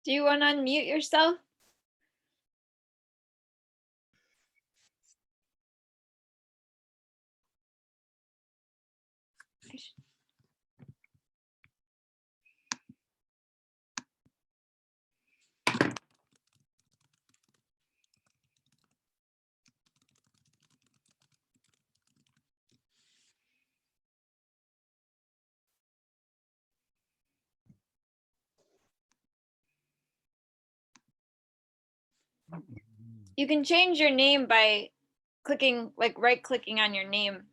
Do you want to unmute yourself? You can change your name by clicking, like right-clicking on your name.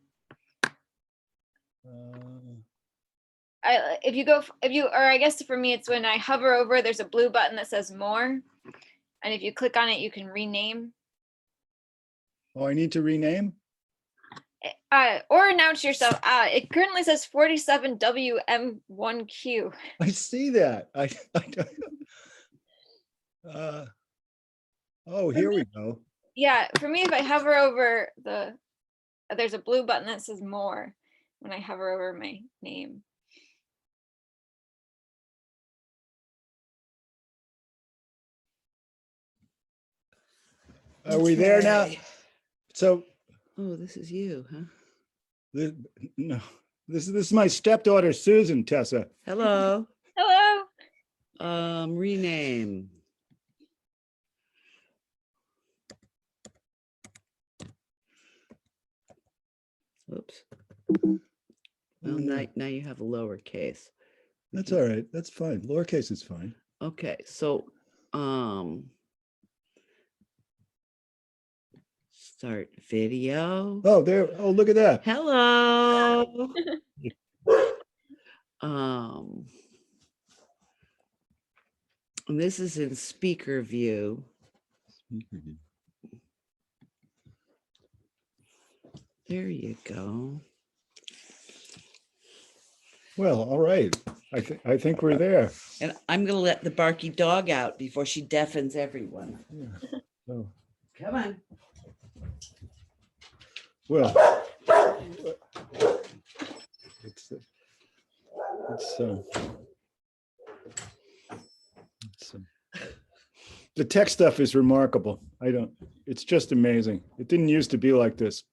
I guess for me, it's when I hover over, there's a blue button that says more. And if you click on it, you can rename. Oh, I need to rename? Or announce yourself. It currently says 47WM1Q. I see that. Oh, here we go. Yeah, for me, if I hover over there's a blue button that says more when I hover over my name. Are we there now? So, oh, this is you, huh? no, this is my stepdaughter, Susan, Tessa. Hello. Hello. Rename. Oops. Well, now you have a lowercase. That's all right. That's fine. Lowercase is fine. Okay, so start video. Oh, there. Oh, look at that. Hello. And this is in speaker view. There you go. Well, all right. I think we're there. And I'm gonna let the barky dog out before she deafens everyone. Yeah. So, Come on. well, it's the tech stuff is remarkable. It's just amazing. It didn't used to be like this.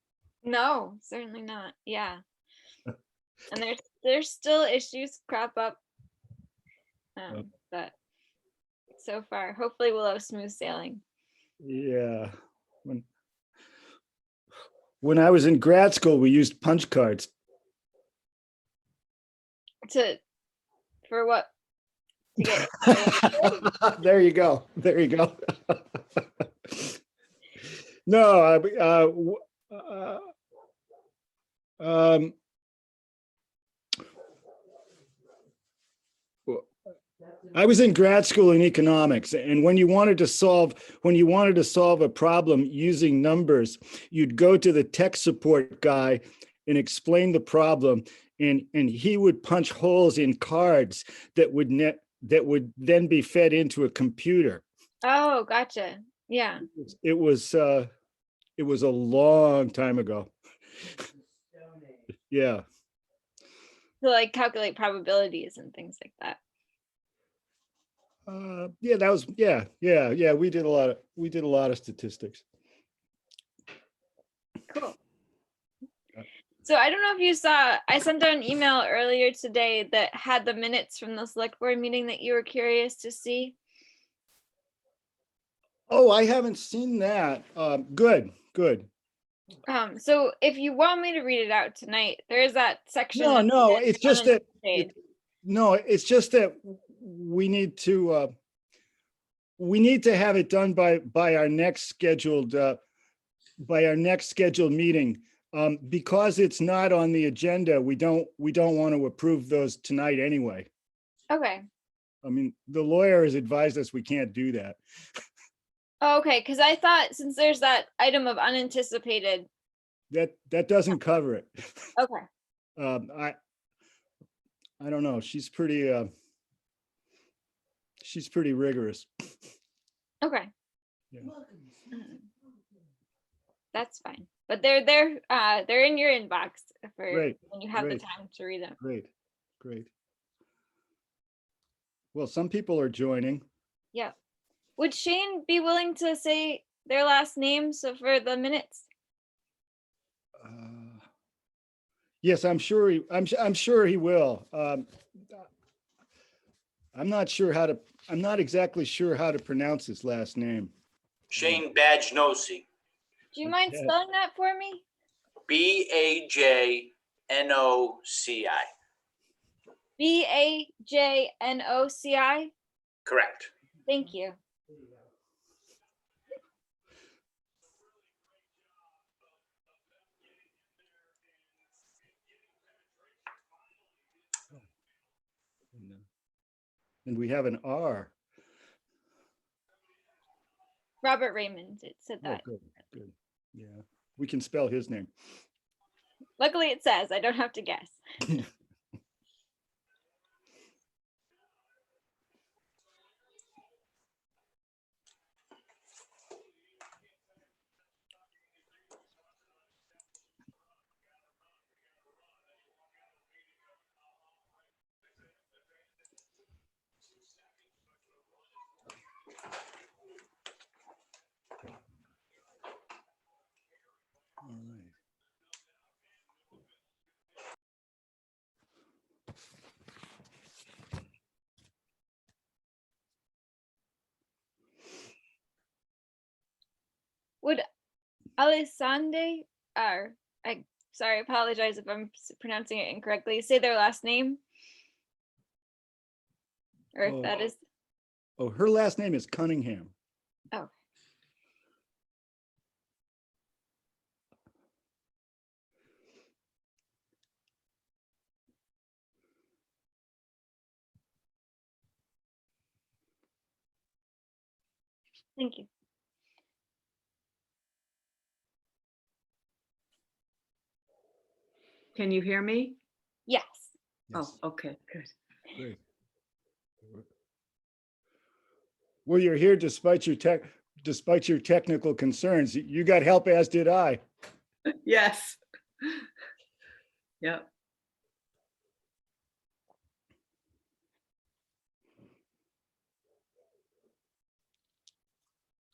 No, certainly not. Yeah. And there's still issues crop up. But so far, hopefully we'll have smooth sailing. Yeah. When I was in grad school, we used punch cards. For what? To get There you go. There you go. No, I was in grad school in economics, and when you wanted to solve a problem using numbers, you'd go to the tech support guy and explain the problem, and he would punch holes in cards that would then be fed into a computer. Oh, gotcha. Yeah. It was a long time ago. Yeah. To like calculate probabilities and things like that. Yeah, that was yeah. We did a lot of statistics. Cool. So I don't know if you saw, I sent out an email earlier today that had the minutes from the select board meeting that you were curious to see. Oh, I haven't seen that. Good. So if you want me to read it out tonight, there is that section. No, it's just that. It's just that we need to have it done by our next scheduled meeting. Because it's not on the agenda, we don't want to approve those tonight anyway. Okay. I mean, the lawyer has advised us we can't do that. Oh, okay, because I thought since there's that item of unanticipated. That doesn't cover it. Okay. I don't know. She's pretty rigorous. Okay. Yeah. That's fine. But they're in your inbox for Great. when you have the time to read them. Great. Well, some people are joining. Yeah. Would Shane be willing to say their last names so for the minutes? Yes, I'm sure I'm sure he will. I'm not exactly sure how to pronounce his last name. Shane Bajnosi, Do you mind Okay. spelling that for me? Bajnoci. Bajnoci. Correct. Thank you. And we have an R. Robert Raymond. It said Oh, that. good, good. Yeah, we can spell his name. Luckily, it says I don't have to guess. All right. Would Alessandre, or I sorry, apologize if I'm pronouncing it incorrectly, say their last name? Or if that is, Oh, her last name is Cunningham. oh, thank you. Can you hear me? Yes. Yes, Oh, okay, good. great. Well, you're here despite your technical concerns. You got help, as did I. Yes. Yep.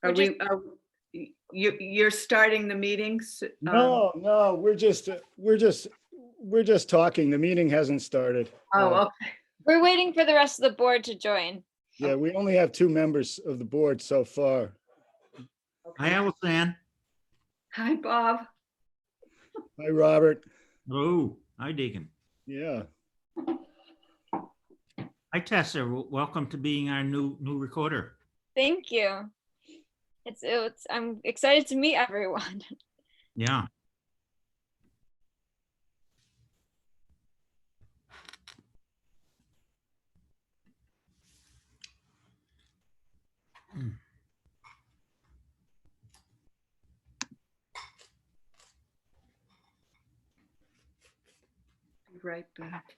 Are We're you're starting the meetings? No, we're just talking. The meeting hasn't started. Oh, okay. We're waiting for the rest of the board to join. Yeah, we only have 2 members of the board so far. Hi, Allison. Hi, Bob. Hi, Robert. Hello. Hi, Deacon. Yeah. Hi, Tessa. Welcome to being our new recorder. Thank you. It's I'm excited to meet everyone. Yeah. Be right back.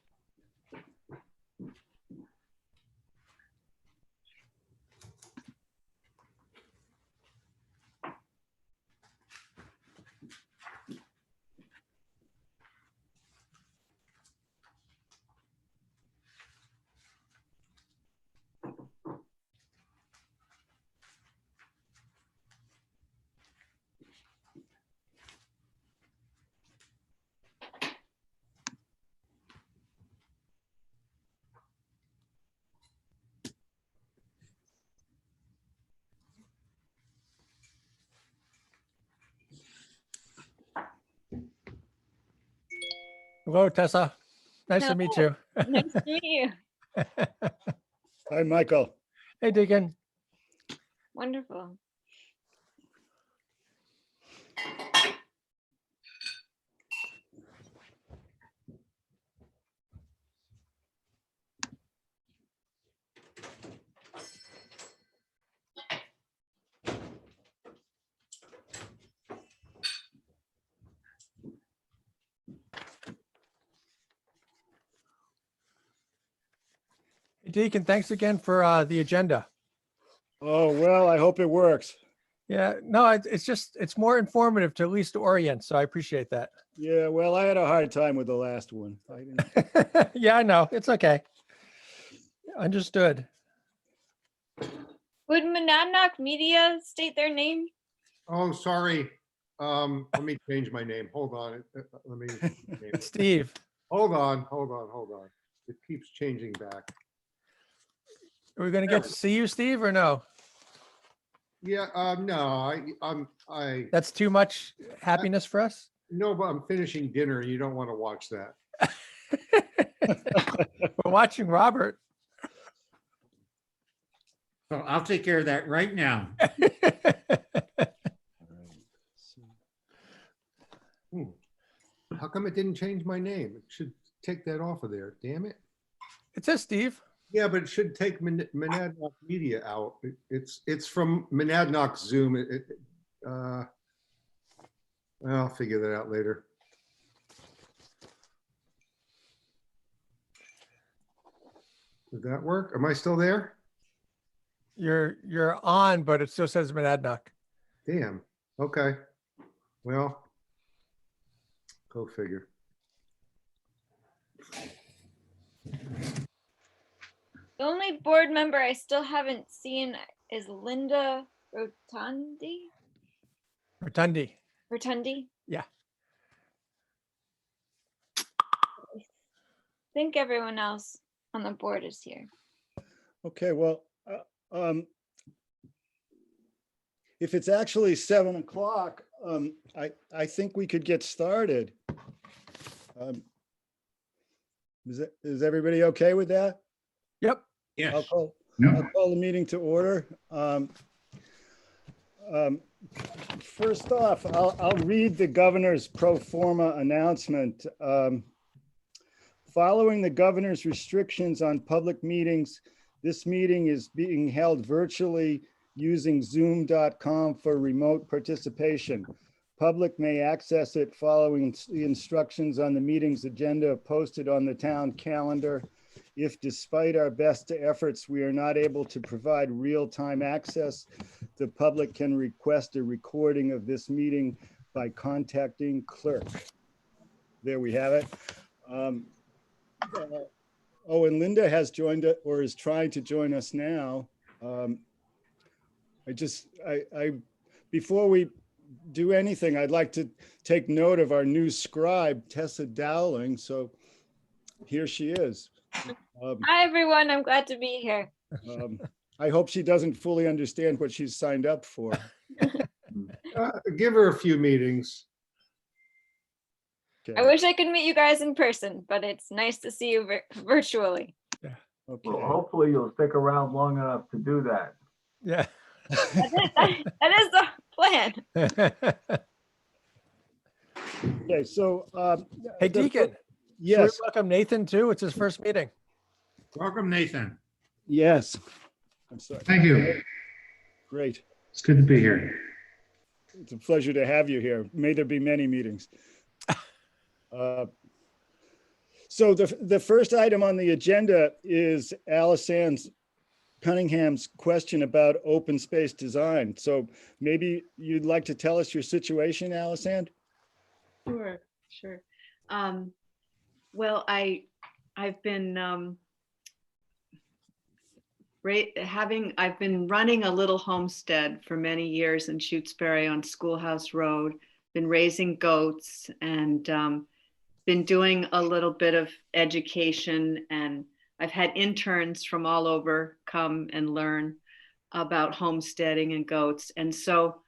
Hello, Tessa. Nice to meet you. Nice to meet you. Hi, Michael. Hey, Deacon. Wonderful. Deacon, thanks again for the agenda. Oh, well, I hope it works. Yeah, no, it's more informative to at least orient, so I appreciate that. Yeah, well, I had a hard time with the last one. I didn't, Yeah, I know. It's okay. Understood. Would Monadnock Media state their name? Oh, sorry. Let me change my name. Hold on. Let me. It's Steve. Hold on. It keeps changing back. Are we gonna get to see you, Steve, or no? Yeah, no, That's too much happiness for us? no, but I'm finishing dinner. You don't want to watch that. We're watching Robert. So I'll take care of that right now. How come it didn't change my name? It should take that off of there. Damn it. It says Steve. Yeah, but it should take Monadnock Media out. It's from Monadnock Zoom. I'll figure that out later. Did that work? Am I still there? You're on, but it still says Monadnock. Damn. Okay. Well, go figure. The only board member I still haven't seen is Linda Rotundi. Rotundi. Rotundi. Yeah. I think everyone else on the board is here. Okay, well, if it's actually 7 o'clock, I think we could get started. Is everybody okay with that? Yep. Yes. I'll call the meeting to order. First off, I'll read the governor's pro forma announcement. Following the governor's restrictions on public meetings, this meeting is being held virtually using zoom.com for remote participation. Public may access it following the instructions on the meeting's agenda posted on the town calendar. If despite our best efforts, we are not able to provide real-time access, the public can request a recording of this meeting by contacting clerk. There we have it. Oh, and Linda has joined it or is trying to join us now. Before we do anything, I'd like to take note of our new scribe, Tessa Dowling. So here she is. Hi, everyone. I'm glad to be here. I hope she doesn't fully understand what she's signed up for. Give her a few meetings. Okay. I wish I could meet you guys in person, but it's nice to see you virtually. Okay. Well, hopefully you'll stick around long enough to do that. Yeah. That is the plan. Okay, so Hey, Deacon. Should we yes, welcome Nathan too? It's his first meeting. Welcome, Nathan. yes. I'm sorry. Thank you. Great. It's good to be here. It's a pleasure to have you here. May there be many meetings. So the first item on the agenda is Alice Cunningham's question about open space design. So maybe you'd like to tell us your situation, Alice Ann? Sure. Well, I've been I've been running a little homestead for many years in Shutesbury on Schoolhouse Road, been raising goats and been doing a little bit of education, and I've had interns from all over come and learn about homesteading and goats. And so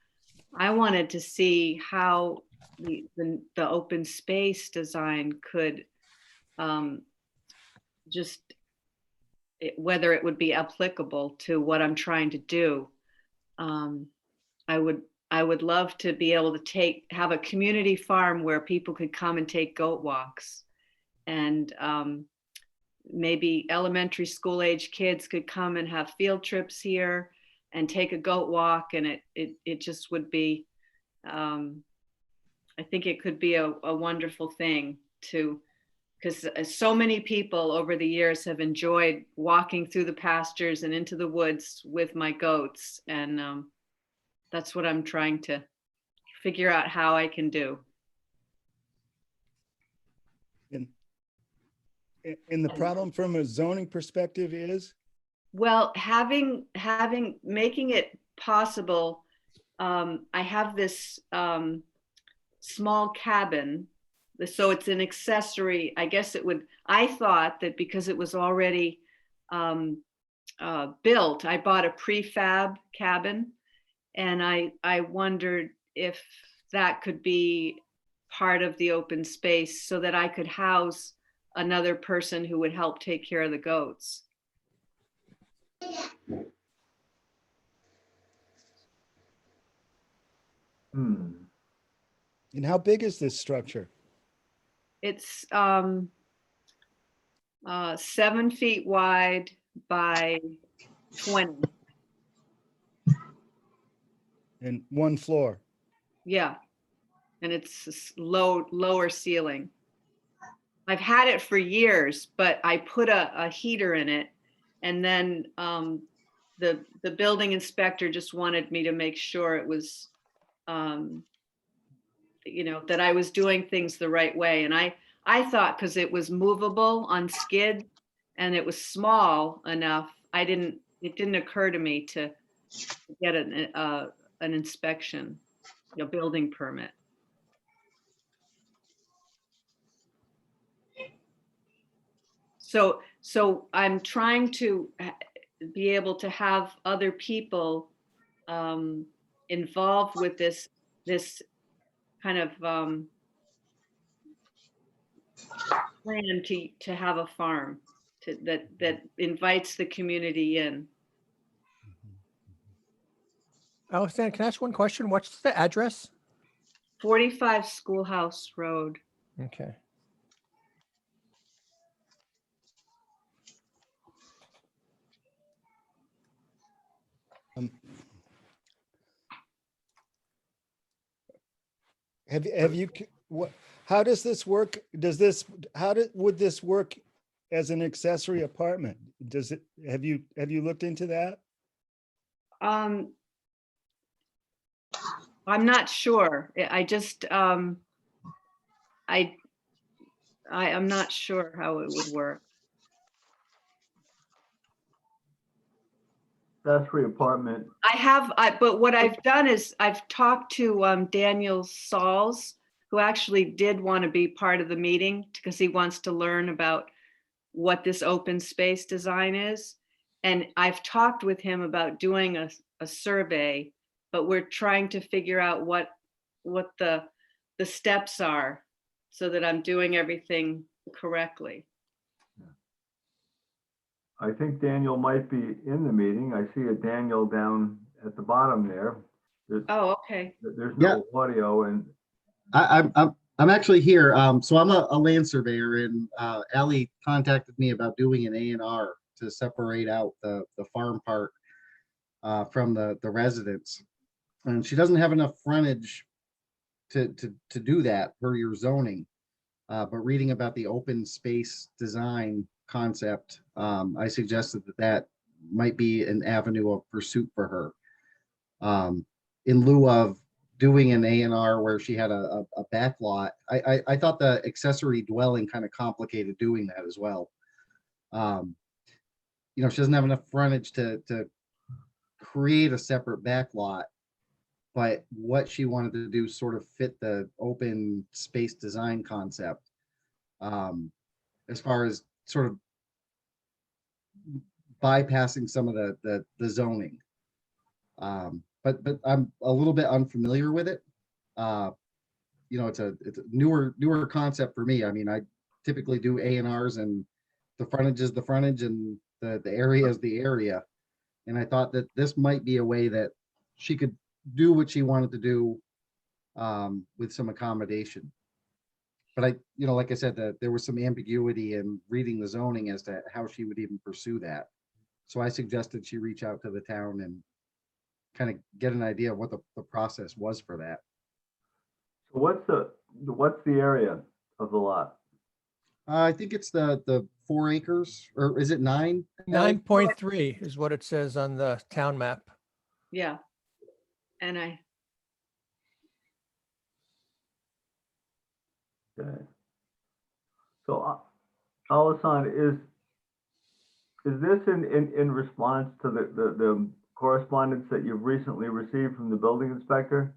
I wanted to see how the open space design could whether it would be applicable to what I'm trying to do. I would love to be able to have a community farm where people could come and take goat walks, and maybe elementary school age kids could come and have field trips here and take a goat walk, and it just would be, I think it could be a wonderful thing because so many people over the years have enjoyed walking through the pastures and into the woods with my goats. And that's what I'm trying to figure out how I can do. And the problem from a zoning perspective is? Well, making it possible, I have this small cabin. So it's an accessory. I guess I thought that because it was already built, I bought a prefab cabin, and I wondered if that could be part of the open space so that I could house another person who would help take care of the goats. Hmm. And how big is this structure? It's 7 feet wide by 20. And one floor? Yeah, and it's lower ceiling. I've had it for years, but I put a heater in it, and then the building inspector just wanted me to make sure it was, that I was doing things the right way. And I thought because it was movable on skid and it was small enough, it didn't occur to me to get an inspection, a building permit. So I'm trying to be able to have other people involved with this kind of plan to have a farm that invites the community in. Alexander, can I ask one question? What's the address? 45 Schoolhouse Road. Okay. Have you, what, how does this work? Would this work as an accessory apartment? Have you looked into that? I'm not sure. I'm not sure how it would work. Accessory apartment. But what I've done is I've talked to Daniel Sauls, who actually did want to be part of the meeting because he wants to learn about what this open space design is. And I've talked with him about doing a survey, but we're trying to figure out what the steps are so that I'm doing everything correctly. I think Daniel might be in the meeting. I see a Daniel down at the bottom there. Oh, okay. There's no audio, and I'm actually here. So I'm a land surveyor, and Ally contacted me about doing an A&R to separate out the farm part from the residence, and she doesn't have enough frontage to do that per your zoning. But reading about the open space design concept, I suggested that might be an avenue of pursuit for her. In lieu of doing an A&R where she had a back lot, I thought the accessory dwelling kind of complicated doing that as well. She doesn't have enough frontage to create a separate back lot, but what she wanted to do sort of fit the open space design concept, as far as sort of bypassing some of the zoning. But I'm a little bit unfamiliar with it. It's a newer concept for me. I mean, I typically do A&Rs, and the frontage is the frontage and the area is the area. And I thought that this might be a way that she could do what she wanted to do with some accommodation. But like I said, that there was some ambiguity in reading the zoning as to how she would even pursue that. So I suggested she reach out to the town and kind of get an idea of what the process was for that. so what's the area of the lot? I think it's the 4 acres, or is it 9? 9.3 is what it says on the town map. Yeah. And Okay. So, Alison, is this in response to the correspondence that you've recently received from the building inspector?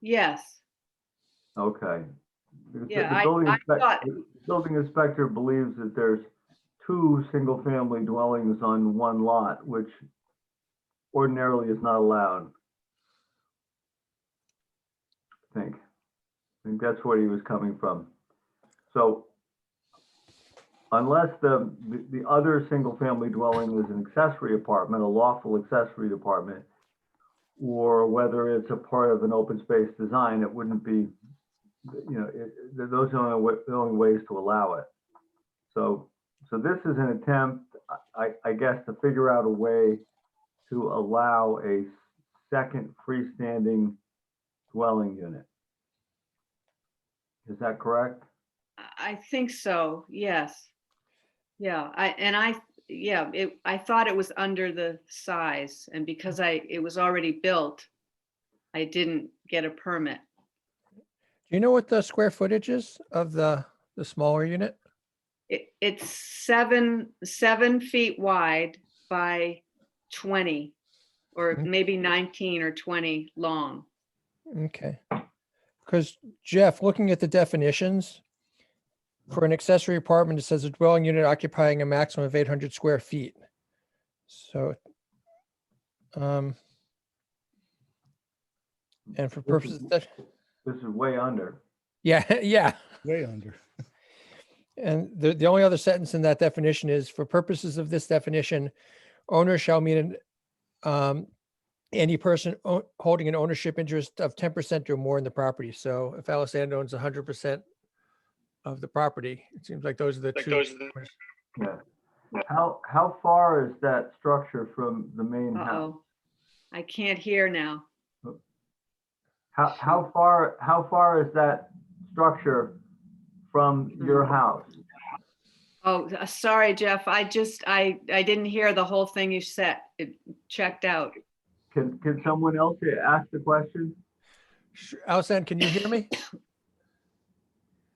Yes, Okay. Because Yeah, the building thought- the building inspector believes that there's 2 single-family dwellings on one lot, which ordinarily is not allowed. I think that's where he was coming from. So unless the other single-family dwelling is an accessory apartment, a lawful accessory apartment, or whether it's a part of an open space design, it wouldn't be, those are the only ways to allow it. So this is an attempt, I guess, to figure out a way to allow a second freestanding dwelling unit. Is that correct? I think so, yes. Yeah, I thought it was under the size, and because it was already built, I didn't get a permit. Do you know what the square footage is of the smaller unit? It's 7 feet wide by 20, or maybe 19 or 20 long. Okay. Because Jeff, looking at the definitions, for an accessory apartment, it says a dwelling unit occupying a maximum of 800 square feet. So, and for purposes that, This is way under. yeah, yeah. Way under. And the only other sentence in that definition is, for purposes of this definition, owner shall mean any person holding an ownership interest of 10% or more in the property. So if Alisand owns 100% of the property, it seems like those are the two. Yeah. How far is that structure from the main house? Uh-oh, I can't hear now. How far is that structure from your house? Oh, sorry, Jeff, I didn't hear the whole thing you said. It checked out. Can someone else ask the question? Alisand, can you hear me?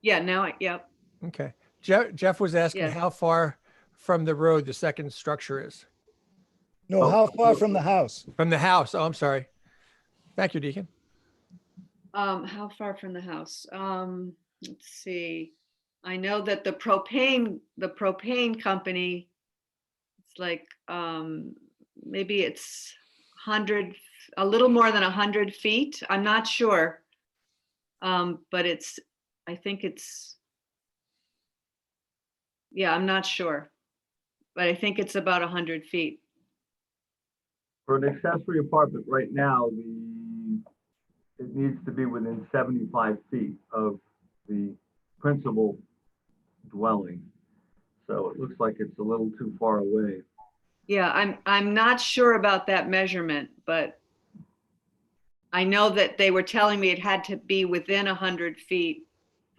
Yeah, now, yep. Okay. Jeff was asking Yes. how far from the road the second structure is. No, how far from the house? From the house. Oh, I'm sorry. Thank you, Deacon. How far from the house? Let's see. I know that the propane company, it's like, maybe it's 100, a little more than 100 feet. I'm not sure. But I think it's, yeah, I'm not sure. But I think it's about 100 feet. For an accessory apartment right now, it needs to be within 75 feet of the principal dwelling. So it looks like it's a little too far away. Yeah, I'm not sure about that measurement, but I know that they were telling me it had to be within 100 feet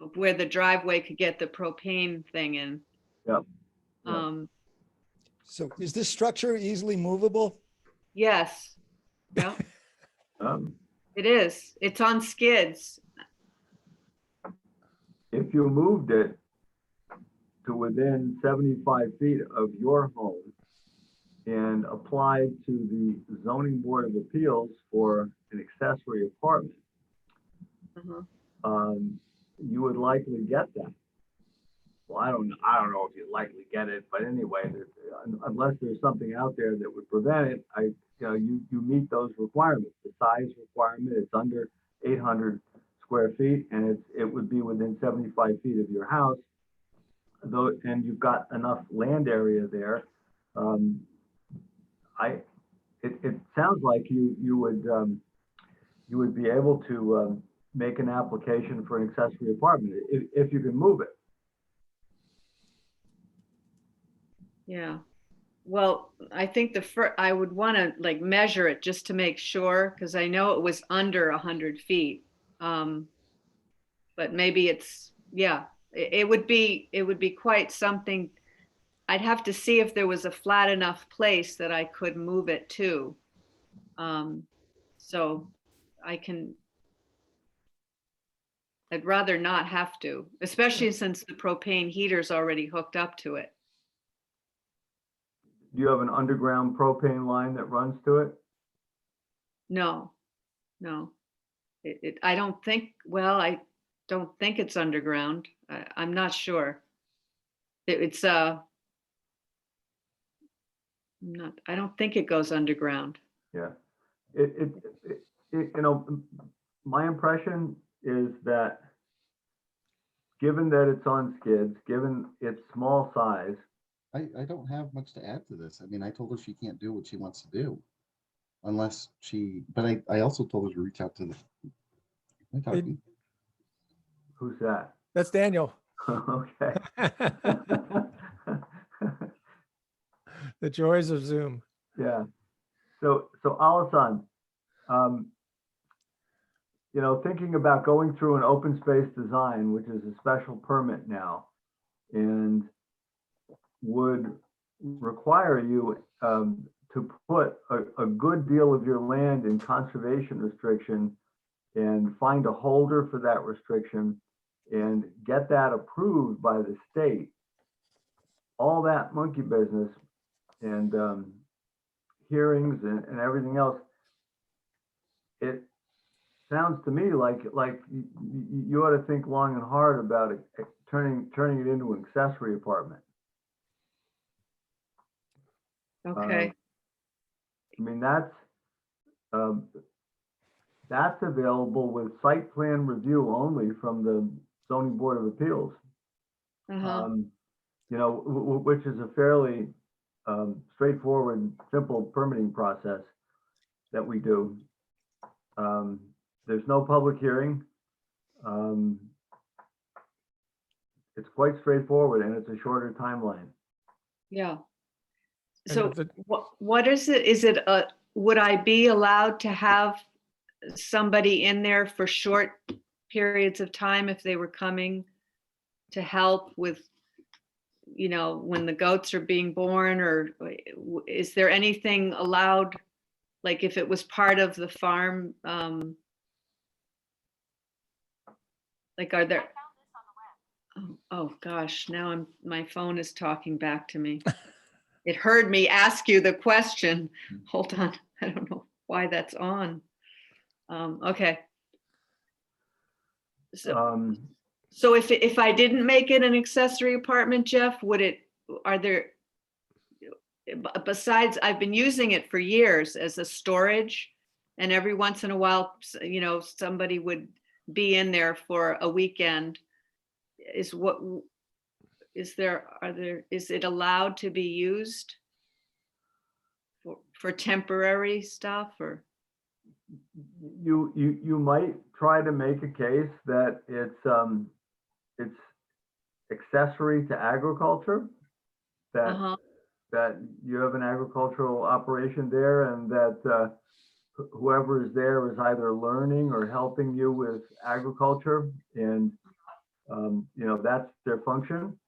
of where the driveway could get the propane thing in. Yep. Yep. So is this structure easily movable? Yes. Yeah, Um, it is. It's on skids. If you moved it to within 75 feet of your home and applied to the zoning board of appeals for an accessory apartment, Uh-huh. you would likely get that. Well, I don't know if you'd likely get it, but anyway, unless there's something out there that would prevent it, you meet those requirements. The size requirement, it's under 800 square feet, and it would be within 75 feet of your house. Though, and you've got enough land area there. It sounds like you would be able to make an application for an accessory apartment if you can move it. Yeah. Well, I think I would want to like measure it just to make sure, because I know it was under 100 feet. But maybe it's, yeah, it would be quite something. I'd have to see if there was a flat enough place that I could move it to. So I'd rather not have to, especially since the propane heater's already hooked up to it. Do you have an underground propane line that runs to it? No, no. I don't think, well, I don't think it's underground. I'm not sure. It's, I don't think it goes underground. Yeah. You know, my impression is that given that it's on skids, given its small size, I don't have much to add to this. I mean, I told her she can't do what she wants to do unless but I also told her to reach out to the. Am I talking? who's that? That's Daniel. Okay. The joys of Zoom. Yeah. So Alasan, you know, thinking about going through an open space design, which is a special permit now, and would require you to put a good deal of your land in conservation restriction and find a holder for that restriction and get that approved by the state. All that monkey business and hearings and everything else, it sounds to me like you ought to think long and hard about it, turning it into an accessory apartment. Okay. I mean, that's available with site plan review only from the zoning board of appeals. Uh-huh. You know, which is a fairly straightforward, simple permitting process that we do. There's no public hearing. It's quite straightforward and it's a shorter timeline. Yeah. And So the- what is it? Is it would I be allowed to have somebody in there for short periods of time if they were coming to help with, you know, when the goats are being born, or is there anything allowed? Like if it was part of the farm, like are there? Oh gosh, now my phone is talking back to me. It heard me ask you the question. Hold on, I don't know why that's on. Okay. So if I didn't make it an accessory apartment, Jeff, are there, besides, I've been using it for years as a storage, and every once in a while, you know, somebody would be in there for a weekend. Is it allowed to be used for temporary stuff, or? You might try to make a case that it's accessory to agriculture, that that you have an agricultural operation there, and that whoever is there is either learning or helping you with agriculture, and you know, that's their function.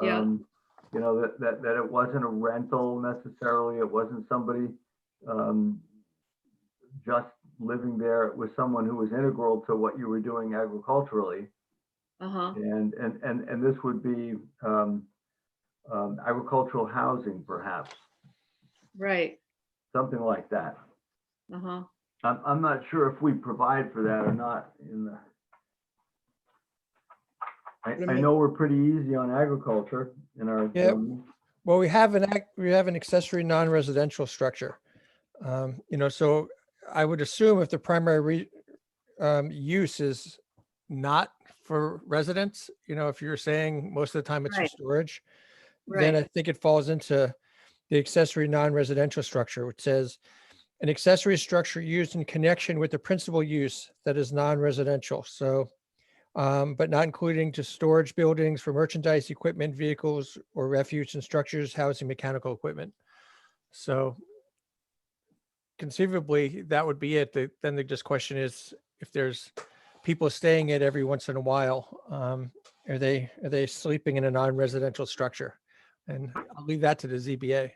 Yeah. You know, that it wasn't a rental necessarily. It wasn't somebody just living there. It was someone who was integral to what you were doing agriculturally. And this would be agricultural housing, perhaps. Right. Something like that. I'm not sure if we provide for that or not in the. I know we're pretty easy on agriculture in our. Yeah. Well, we have an accessory non-residential structure. You know, so I would assume if the primary use is not for residents, you know, if you're saying most of the time it's for Right. storage, then I think it falls into the accessory non-residential structure, which says an accessory structure used in connection with the principal use that is non-residential. So, but not including to storage buildings for merchandise, equipment, vehicles, or refuse and structures housing mechanical equipment. So conceivably, that would be it. Then the just question is, if there's people staying it every once in a while, are they sleeping in a non-residential structure? And I'll leave that to the ZBA.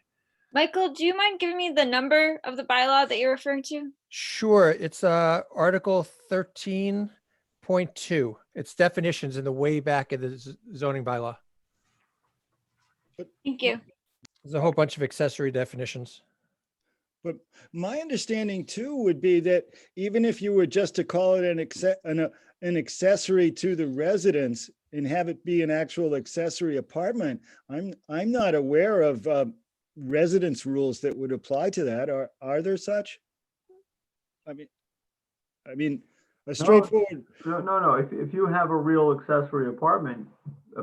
Michael, do you mind giving me the number of the bylaw that you're referring to? Sure, it's Article 13.2. It's definitions in the way back of the zoning bylaw. Thank you. There's a whole bunch of accessory definitions. But my understanding too would be that even if you were just to call it an accessory to the residence and have it be an actual accessory apartment, I'm not aware of residence rules that would apply to that. Are there such? I mean, a straightforward. No. If you have a real accessory apartment,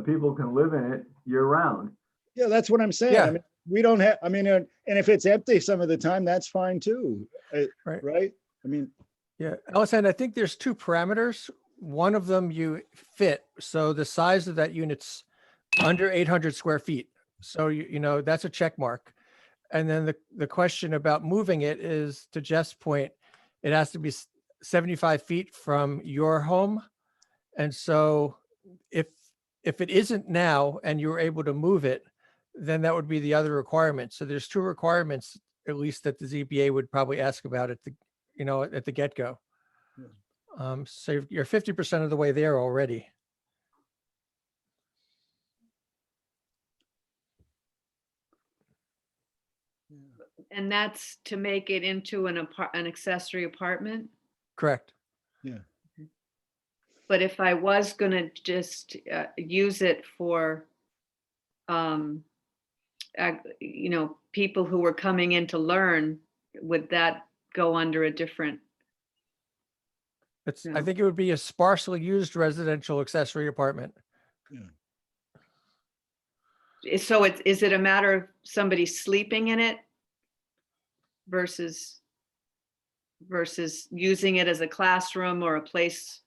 people can live in it year round. Yeah, that's what I'm saying. Yeah. I mean, we don't have, I mean, and if it's empty some of the time, that's fine too. Right. Right? I mean, Yeah, Alison, I think there's two parameters. One of them you fit. So the size of that unit's under 800 square feet. So you know, that's a check mark. And then the question about moving it is, to Jeff's point, it has to be 75 feet from your home. And so if it isn't now and you're able to move it, then that would be the other requirement. So there's two requirements, at least, that the ZBA would probably ask about at the get-go. So you're 50% of the way there already. And that's to make it into an accessory apartment? Correct. yeah. But if I was gonna just use it for, people who were coming in to learn, would that go under a different? I Yeah. think it would be a sparsely used residential accessory apartment. So is it a matter of somebody sleeping in it versus using it as a classroom or a place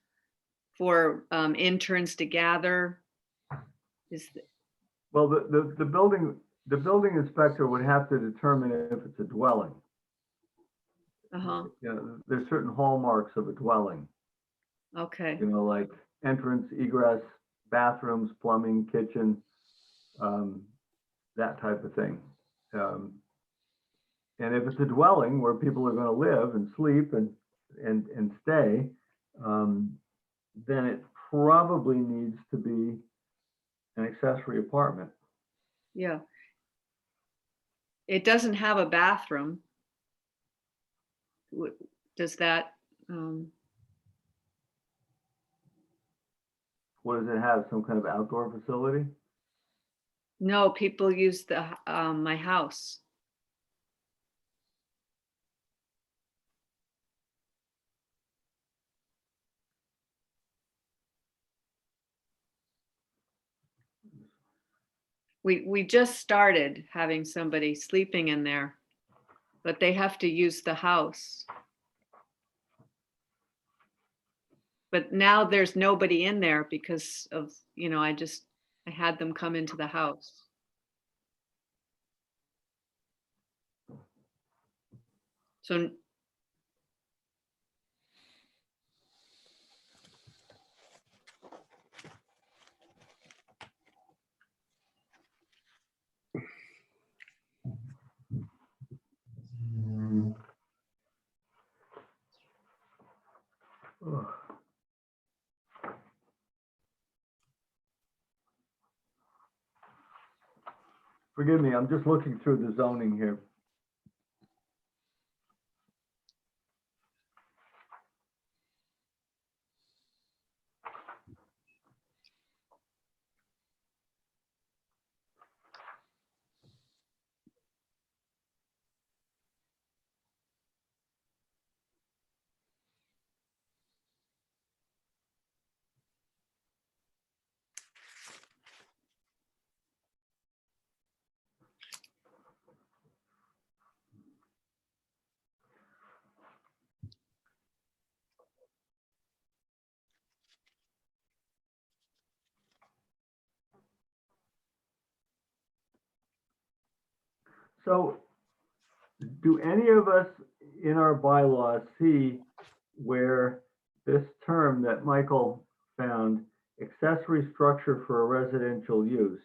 for interns to gather? Well, the building inspector would have to determine if it's a dwelling. Uh-huh, You know, there's certain hallmarks of a dwelling, okay, you know, like entrance, egress, bathrooms, plumbing, kitchen, that type of thing. And if it's a dwelling where people are going to live and sleep and stay, then it probably needs to be an accessory apartment. yeah. It doesn't have a bathroom. Does that, What does it have? Some kind of outdoor facility? no, people use my house. We just started having somebody sleeping in there, but they have to use the house. But now there's nobody in there because of, I had them come into the house. So Ugh. Forgive me, I'm just looking through the zoning here. So do any of us in our bylaws see where this term that Michael found, accessory structure for a residential use,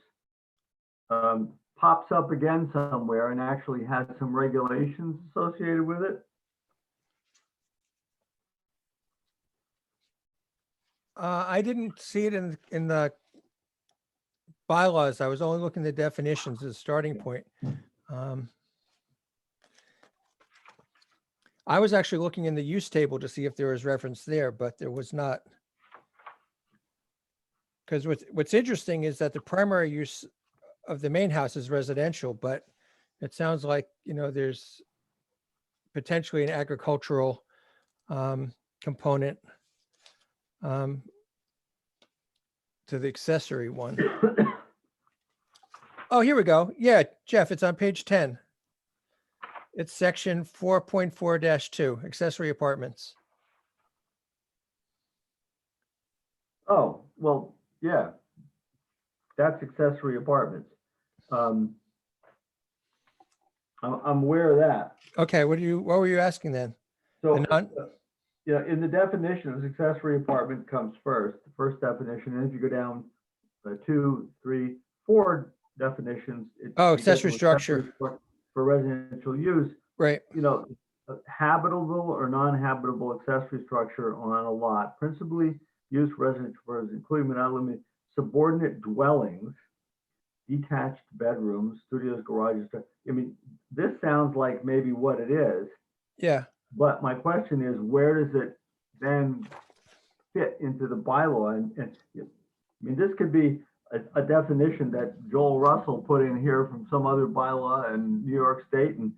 pops up again somewhere and actually has some regulations associated with it? I didn't see it in the bylaws. I was only looking at definitions as a starting point. I was actually looking in the use table to see if there was reference there, but there was not. Because what's interesting is that the primary use of the main house is residential, but it sounds like, there's potentially an agricultural component to the accessory one. Oh, here we go. Yeah, Jeff, it's on page 10. It's section 4.4-2, accessory apartments. Oh, well, yeah. That's accessory apartments. I'm aware of that. Okay, what were you asking then? So, The non- yeah, in the definitions, accessory apartment comes first, the first definition, and if you go down 2, 3, 4 definitions. Oh, it gets accessory to structure. For residential use, Right. A habitable or non-habitable accessory structure on a lot, principally used for residential purposes, including but not limited subordinate dwellings, detached bedrooms, studios, garages. I mean, this sounds like maybe what it is. Yeah. But my question is, where does it then fit into the bylaw? And I mean, this could be a definition that Joel Russell put in here from some other bylaw in New York State, and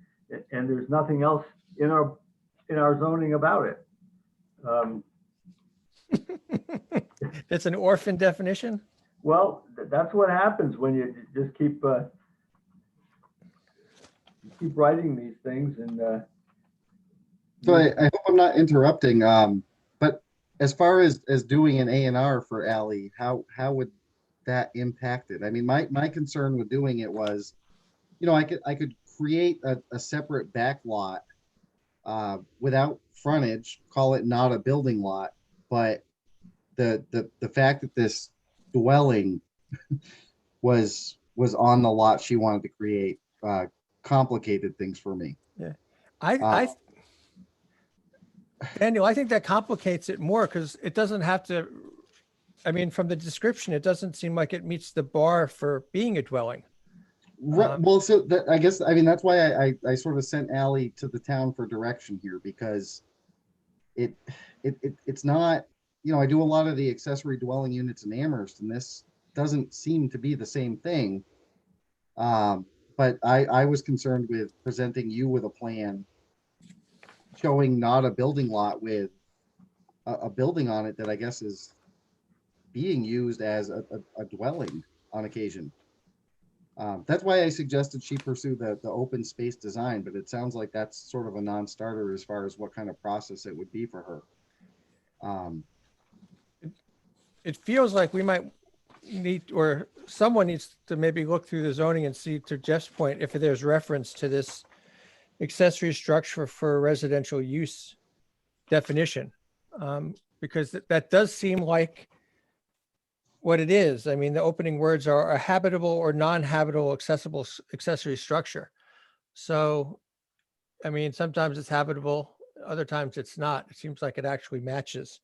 there's nothing else in our zoning about it. It's an orphan definition. Well, that's what happens when you just keep writing these things. And So I hope I'm not interrupting, but as far as doing an A&R for Ally, how would that impact it? I mean, my concern with doing it was, I could create a separate back lot without frontage, call it not a building lot, but the fact that this dwelling was on the lot she wanted to create complicated things for me. Yeah. Daniel, I think that complicates it more because it doesn't have to, I mean, from the description, it doesn't seem like it meets the bar for being a dwelling. Well, so I guess, I mean, that's why I sort of sent Ally to the town for direction here, because it's not, I do a lot of the accessory dwelling units in Amherst, and this doesn't seem to be the same thing. But I was concerned with presenting you with a plan showing not a building lot with a building on it that I guess is being used as a dwelling on occasion. That's why I suggested she pursue the open space design, but it sounds like that's sort of a non-starter as far as what kind of process it would be for her. It feels like we might need, or someone needs to maybe look through the zoning and see, to Jeff's point, if there's reference to this accessory structure for residential use definition, because that does seem like what it is. I mean, the opening words are a habitable or non-habitable accessible accessory structure. So, I mean, sometimes it's habitable, other times it's not. It seems like it actually matches.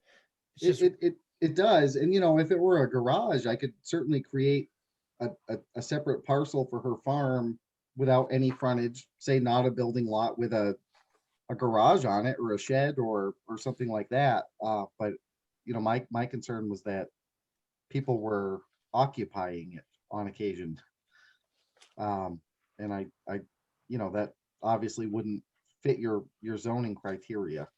It's just, It does. And, if it were a garage, I could certainly create a separate parcel for her farm without any frontage, say not a building lot with a garage on it or a shed or something like that. But, my concern was that people were occupying it on occasion. And I that obviously wouldn't fit your zoning criteria.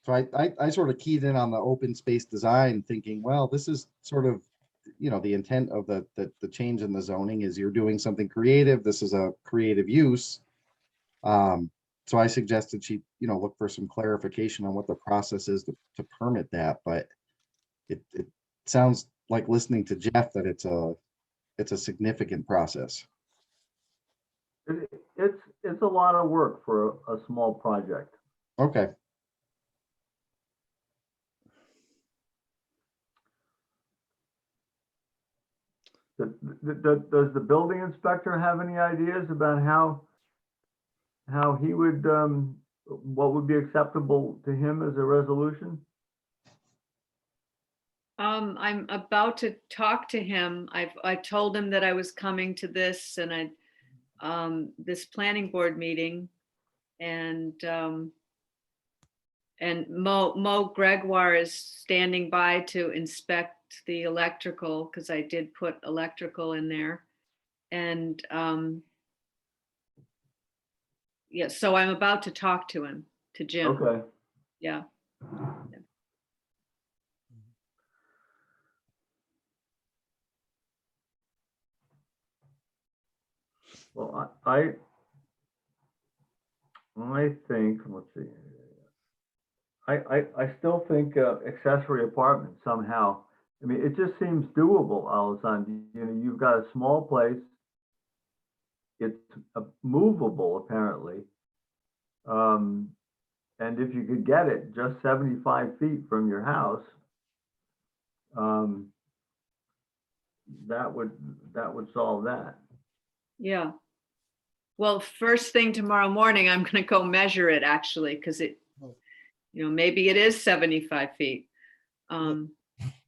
So I sort of keyed in on the open space design, thinking, well, this is sort of, the intent of the change in the zoning is you're doing something creative. This is a creative use. So I suggested she, look for some clarification on what the process is to permit that. But it sounds like, listening to Jeff, that it's a significant process. It's a lot of work for a small project. Okay. Does the building inspector have any ideas about how he would, what would be acceptable to him as a resolution? I'm about to talk to him. I told him that I was coming to this and this planning board meeting, and Mo Gregoire is standing by to inspect the electrical, because I did put electrical in there. And yeah, so I'm about to talk to him, to Jim. Okay. Yeah. Well, I think, let's see. I still think accessory apartment somehow. I mean, it just seems doable, Alessandro. You know, you've got a small place. It's movable, apparently. And if you could get it just 75 feet from your house, that would solve that. Yeah. Well, first thing tomorrow morning, I'm going to go measure it, actually, because maybe it is 75 feet.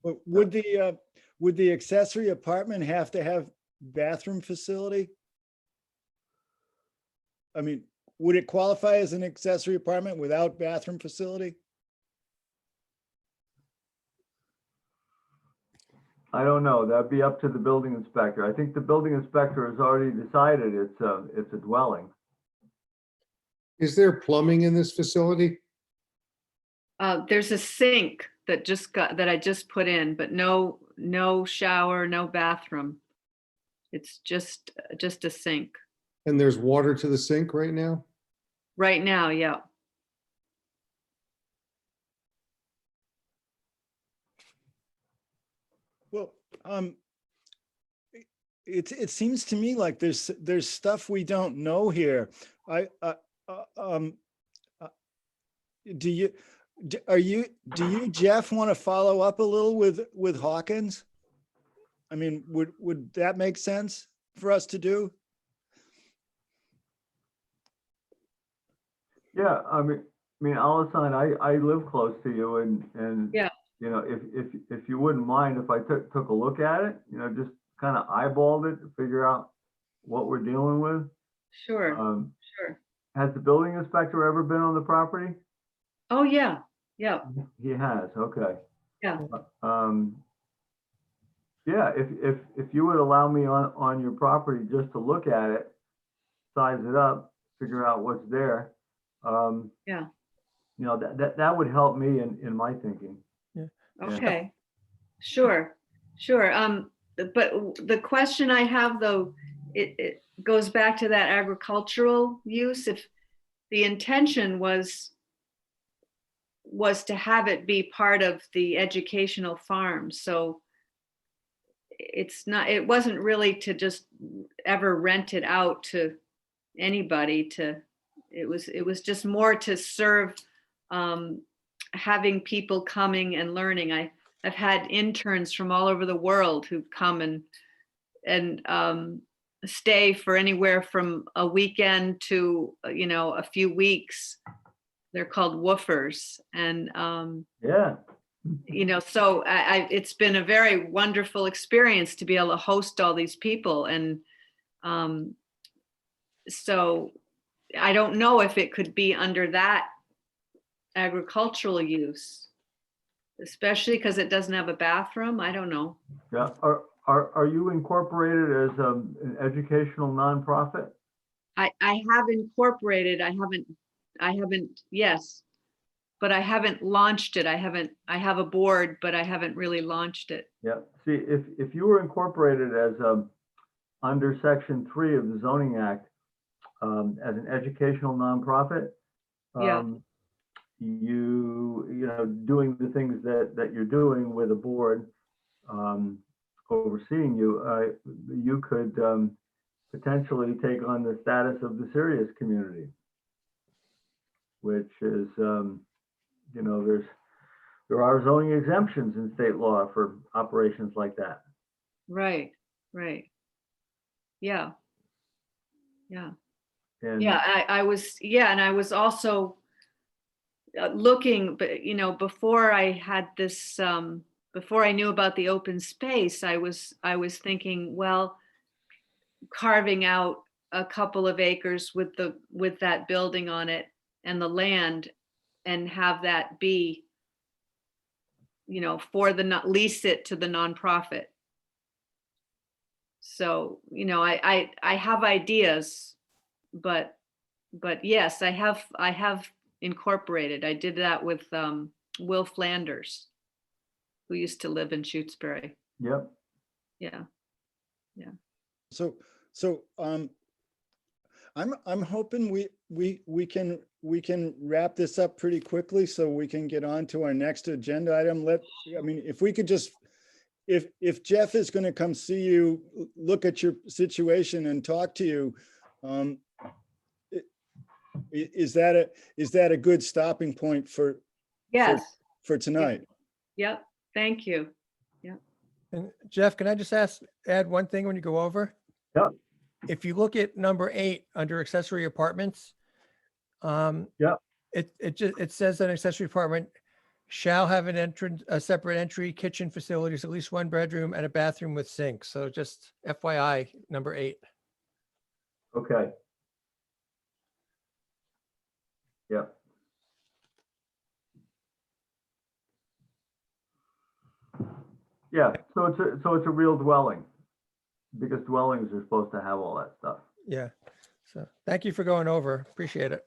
But would the accessory apartment have to have bathroom facility? I mean, would it qualify as an accessory apartment without bathroom facility? I don't know. That'd be up to the building inspector. I think the building inspector has already decided it's a dwelling. Is there plumbing in this facility? There's a sink that I just put in, but no shower, no bathroom. It's just a sink. And there's water to the sink right now? Right now, yeah. Well, it seems to me like there's stuff we don't know here. Do you, Jeff, want to follow up a little with Hawkins? I mean, would that make sense for us to do? Yeah, I mean, Alessandro, I live close to you, and yeah, you know, if you wouldn't mind if I took a look at it, you know, just kind of eyeballed it to figure out what we're dealing with. sure, sure. Has the building inspector ever been on the property? Oh, yeah, yeah. He has. Okay. Yeah. Yeah, if you would allow me on your property just to look at it, size it up, figure out what's there. Yeah. You know, that would help me in my thinking. Yeah. Okay. Sure. But the question I have, though, it goes back to that agricultural use. If the intention was to have it be part of the educational farm, so it wasn't really to just ever rent it out to anybody. It was just more to serve, having people coming and learning. I've had interns from all over the world who come and stay for anywhere from a weekend to a few weeks. They're called woofers, and Yeah. so it's been a very wonderful experience to be able to host all these people, and so I don't know if it could be under that agricultural use, especially because it doesn't have a bathroom. I don't know. Yeah. Are you incorporated as an educational nonprofit? I have incorporated. I haven't. Yes, but I haven't launched it. I have a board, but I haven't really launched it. Yeah. See, if you were incorporated as under Section 3 of the Zoning Act as an educational nonprofit, Yeah. you know, doing the things that you're doing with a board overseeing you, you could potentially take on the status of the serious community, which is, you know, there are zoning exemptions in state law for operations like that. Right. right. Yeah. Yeah. And Yeah, I was, yeah, and I was also looking, but before I had this, before I knew about the open space, I was thinking, well, carving out a couple of acres with that building on it and the land, and have that be, for the lease it to the nonprofit. So, I have ideas, but yes, I have incorporated. I did that with Will Flanders, who used to live in Shutesbury. yep, Yeah. So, I'm hoping we can wrap this up pretty quickly so we can get on to our next agenda item. If we could just, if Jeff is going to come see you, look at your situation and talk to you, is that a good stopping point for Yes. tonight? Yep. Thank you. And Jeff, can I just add one thing when you go over? Yep. If you look at number 8 under accessory apartments, Yep. it says an accessory apartment shall have a separate entry, kitchen facilities, at least 1 bedroom and a bathroom with sink. So just FYI, number 8. okay. Yep. Yeah, so it's a real dwelling, because dwellings are supposed to have all that stuff. Yeah. So thank you for going over. Appreciate it.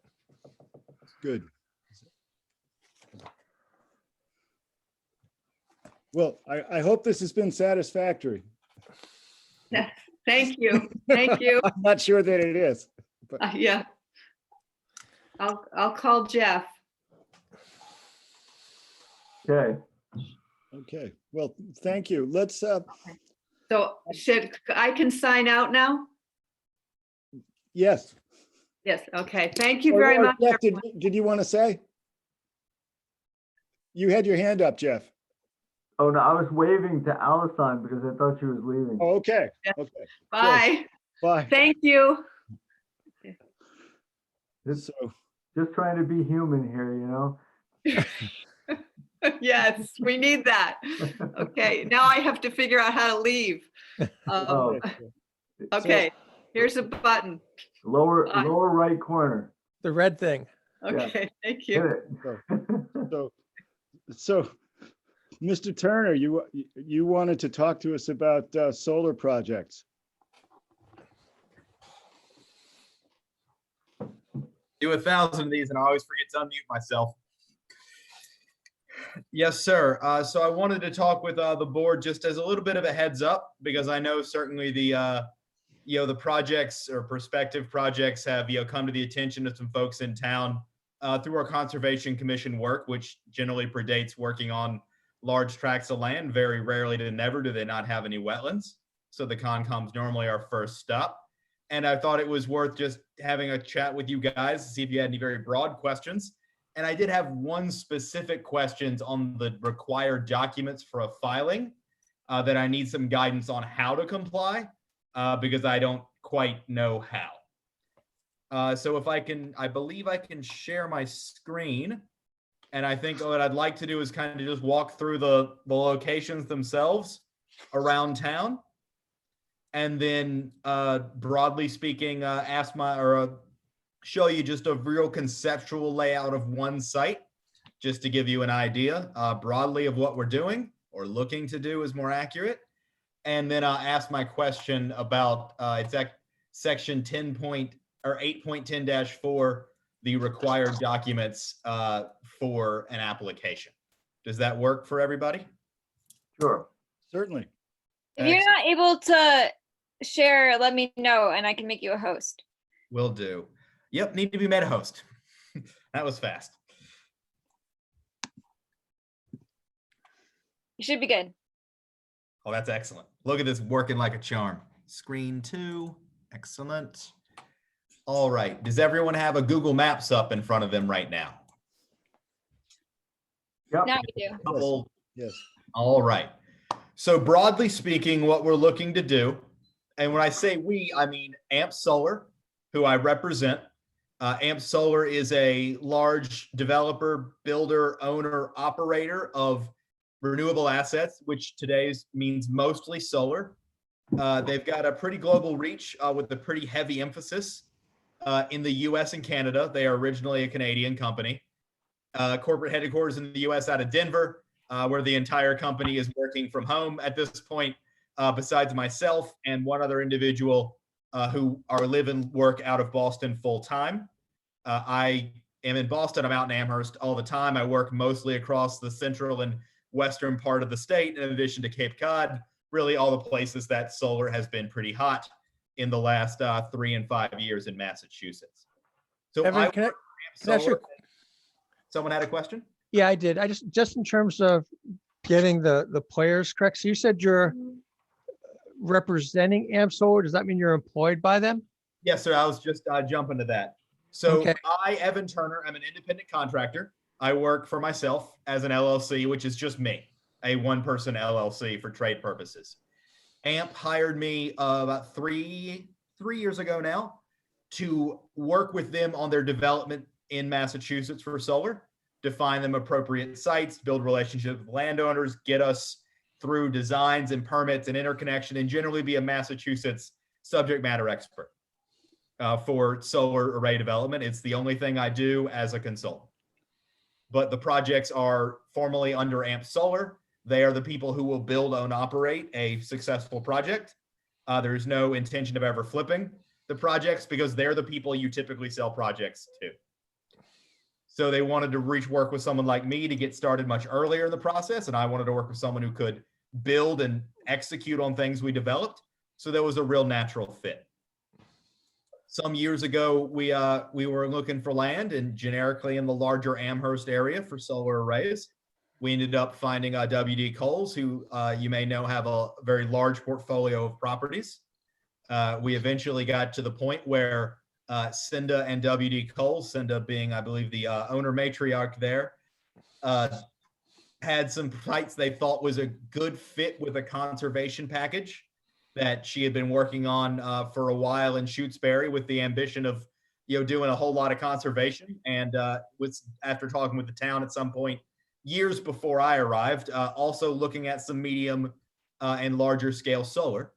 Good. Well, I hope this has been satisfactory. Thank you. Thank you. I'm not sure that it is. Yeah. I'll call Jeff. Okay, Okay, well, thank you. Let's, So I can sign out now? yes. Yes. Okay. Thank you very much. Jeff, did you want to say? You had your hand up, Jeff. oh no, I was waving to Alison because I thought she was leaving. Oh, okay, Yeah. okay. Bye. Bye. Thank you. Just, So, just trying to be human here, you know? Yes, we need that. Okay, now I have to figure out how to leave. Oh. Okay, here's a button. Lower Bye. right corner. The red thing. Okay, thank Hit you. it. so, Mr. Turner, you wanted to talk to us about solar projects. Do 1,000 of these and I always forget to unmute myself. Yes, sir. So I wanted to talk with the board just as a little bit of a heads up, because I know certainly the the projects or prospective projects have come to the attention of some folks in town through our Conservation Commission work, which generally predates working on large tracts of land. Very rarely to never do they not have any wetlands. So the Concom's normally our first stop. And I thought it was worth just having a chat with you guys to see if you had any very broad questions. And I did have one specific questions on the required documents for a filing that I need some guidance on how to comply because I don't quite know how. So if I can, I believe I can share my screen. And I think what I'd like to do is kind of just walk through the locations themselves around town. And then broadly speaking, show you just a real conceptual layout of one site, just to give you an idea broadly of what we're doing or looking to do is more accurate. And then I'll ask my question about it's at section 8.10-4, the required documents for an application. Does that work for everybody? Sure. Certainly. If you're not able to share, let me know and I can make you a host. Will do. Yep, need to be made a host. That was fast. You should be good. Oh, that's excellent. Look at this working like a charm. Screen 2, excellent. All right, does everyone have a Google Maps up in front of them right now? Yep. Now you do. Yes. All right. So broadly speaking, what we're looking to do And when I say we, I mean AMP Solar, who I represent. AMP Solar is a large developer, builder, owner, operator of renewable assets, which today means mostly solar. They've got a pretty global reach with a pretty heavy emphasis in the US and Canada. They are originally a Canadian company. Corporate headquarters in the US out of Denver, where the entire company is working from home at this point, besides myself and one other individual who are live and work out of Boston full time. I am in Boston. I'm out in Amherst all the time. I work mostly across the central and western part of the state, in addition to Cape Cod, really all the places that solar has been pretty hot in the last 3 and 5 years in Massachusetts. So Evan, can I ask you? Someone had a question? Yeah, I did. I just in terms of getting the players correct. So you said you're representing AMP Solar. Does that mean you're employed by them? Yes, sir. I was just jumping to that. So Okay. I, Evan Turner, I'm an independent contractor. I work for myself as an LLC, which is just me, a one-person LLC for trade purposes. AMP hired me about three years ago now to work with them on their development in Massachusetts for solar, to find them appropriate sites, build relationships with landowners, get us through designs and permits and interconnection, and generally be a Massachusetts subject matter expert for solar array development. It's the only thing I do as a consultant. But the projects are formally under AMP Solar. They are the people who will build, own, operate a successful project. There's no intention of ever flipping the projects because they're the people you typically sell projects to. So they wanted to work with someone like me to get started much earlier in the process. And I wanted to work with someone who could build and execute on things we developed. So there was a real natural fit. Some years ago, we were looking for land and generically in the larger Amherst area for solar arrays. We ended up finding W.D. Coles, who you may know have a very large portfolio of properties. We eventually got to the point where Cinda and W.D. Coles, Cinda being, I believe, the owner matriarch there, had some sites they thought was a good fit with a conservation package that she had been working on for a while in Shutesbury with the ambition of, doing a whole lot of conservation. And after talking with the town at some point, years before I arrived, also looking at some medium and larger scale solar.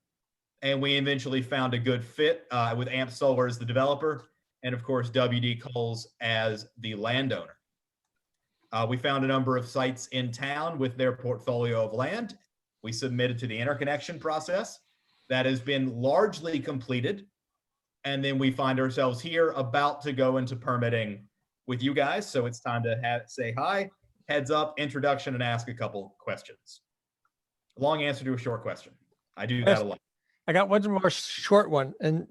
And we eventually found a good fit with AMP Solar as the developer, and of course, W.D. Coles as the landowner. We found a number of sites in town with their portfolio of land. We submitted to the interconnection process. That has been largely completed. And then we find ourselves here about to go into permitting with you guys. So it's time to say hi, heads up, introduction, and ask a couple questions. Long answer to a short question. I do that a lot. I got one more short one. And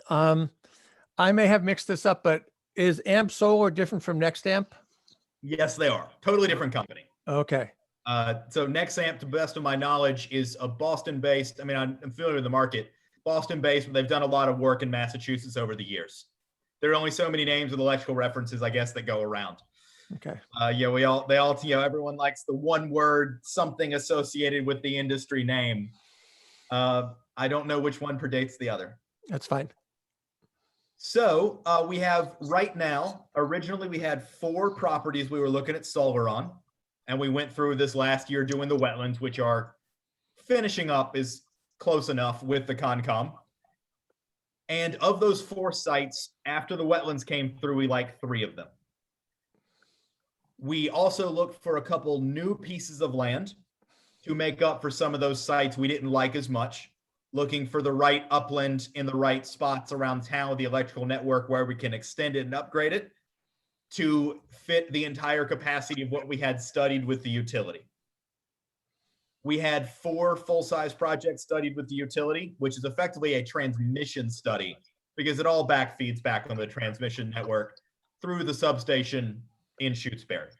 I may have mixed this up, but is AMP Solar different from NextAmp? Yes, they are. Totally different company. Okay. So NextAmp, to the best of my knowledge, is a Boston-based, I'm familiar with the market, Boston-based, but they've done a lot of work in Massachusetts over the years. There are only so many names with electrical references, I guess, that go around. Okay. Everyone likes the one word, something associated with the industry name. I don't know which one predates the other. That's fine. So we have right now, originally we had 4 properties we were looking at solar on. And we went through this last year doing the wetlands, which are finishing up is close enough with the Concom. And of those 4 sites, after the wetlands came through, we liked 3 of them. We also looked for a couple new pieces of land to make up for some of those sites we didn't like as much, looking for the right upland in the right spots around town with the electrical network where we can extend it and upgrade it to fit the entire capacity of what we had studied with the utility. We had 4 full-size projects studied with the utility, which is effectively a transmission study because it all feeds back on the transmission network through the substation in Shutesbury.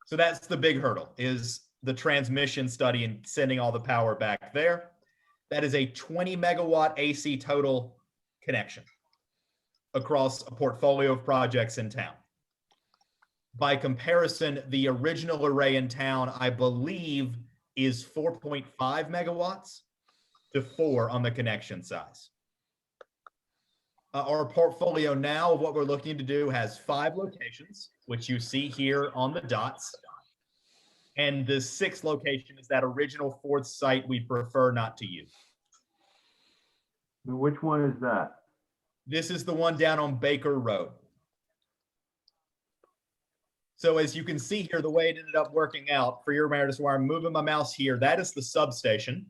So that's the big hurdle, is the transmission study and sending all the power back there. That is a 20 megawatt AC total connection across a portfolio of projects in town. By comparison, the original array in town, I believe, is 4.5 megawatts to 4 on the connection size. Our portfolio now of what we're looking to do has 5 locations, which you see here on the dots. And the 6th location is that original 4th site we prefer not to use. Which one is that? This is the one down on Baker Road. So as you can see here, the way it ended up working out for your awareness, where I'm moving my mouse here, that is the substation.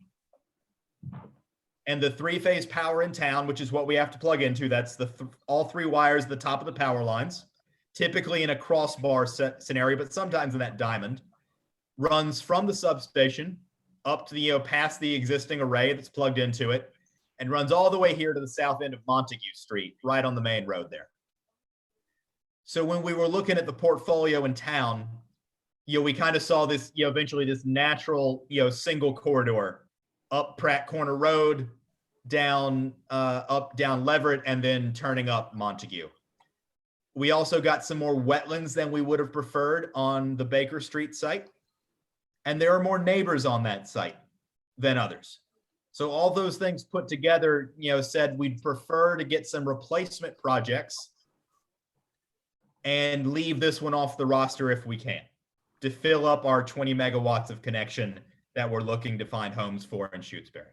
And the 3-phase power in town, which is what we have to plug into, that's the all 3 wires at the top of the power lines, typically in a crossbar scenario, but sometimes in that diamond, runs from the substation up to the, past the existing array that's plugged into it, and runs all the way here to the south end of Montague Street, right on the main road there. So when we were looking at the portfolio in town, we kind of saw this, eventually this natural, single corridor up Pratt Corner Road, down Leverett, and then turning up Montague. We also got some more wetlands than we would have preferred on the Baker Street site. And there are more neighbors on that site than others. So all those things put together, said we'd prefer to get some replacement projects and leave this one off the roster if we can, to fill up our 20 megawatts of connection that we're looking to find homes for in Shutesbury.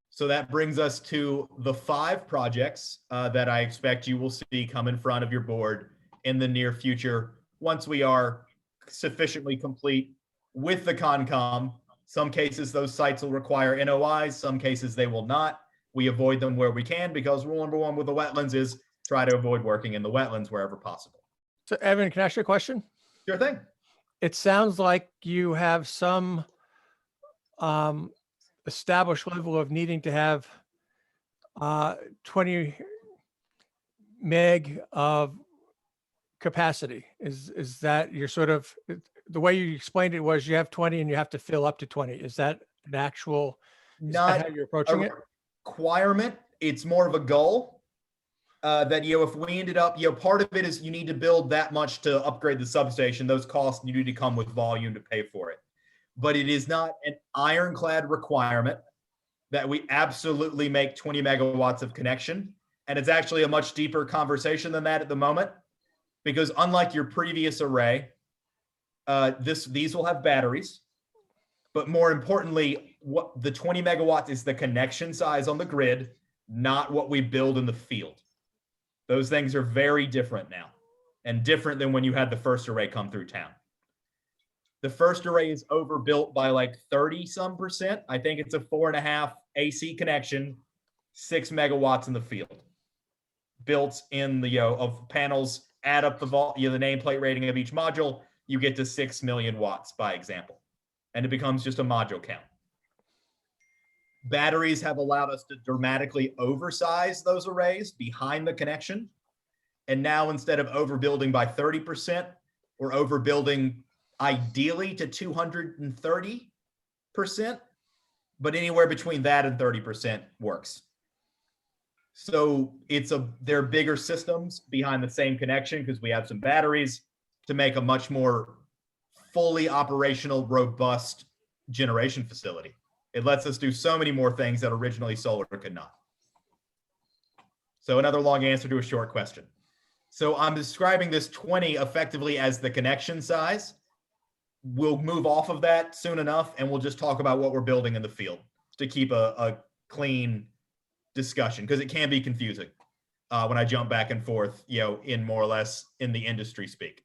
So that brings us to the 5 projects that I expect you will see come in front of your board in the near future once we are sufficiently complete with the Concom. Some cases, those sites will require NOIs. Some cases, they will not. We avoid them where we can because rule number 1 with the wetlands is try to avoid working in the wetlands wherever possible. So Evan, can I ask you a question? Sure thing. It sounds like you have some established level of needing to have 20 meg of capacity. Is that your sort of, the way you explained it was you have 20 and you have to fill up to 20. Is that an actual, is that Not how you're approaching a it? requirement. It's more of a goal. That, if we ended up, part of it is you need to build that much to upgrade the substation. Those costs need to come with volume to pay for it. But it is not an ironclad requirement that we absolutely make 20 megawatts of connection. And it's actually a much deeper conversation than that at the moment, because unlike your previous array, these will have batteries. But more importantly, what the 20 megawatts is the connection size on the grid, not what we build in the field. Those things are very different now, and different than when you had the first array come through town. The first array is overbuilt by like 30-some%. I think it's a 4.5 AC connection, 6 megawatts in the field. Built in the of panels, add up the the nameplate rating of each module, you get to 6 million watts by example. And it becomes just a module count. Batteries have allowed us to dramatically oversize those arrays behind the connection. And now instead of overbuilding by 30%, we're overbuilding ideally to 230%, but anywhere between that and 30% works. So they're bigger systems behind the same connection because we have some batteries to make a much more fully operational, robust generation facility. It lets us do so many more things that originally solar could not. So another long answer to a short question. So I'm describing this 20 effectively as the connection size. We'll move off of that soon enough, and we'll just talk about what we're building in the field to keep a clean discussion, because it can be confusing when I jump back and forth, in more or less in the industry speak.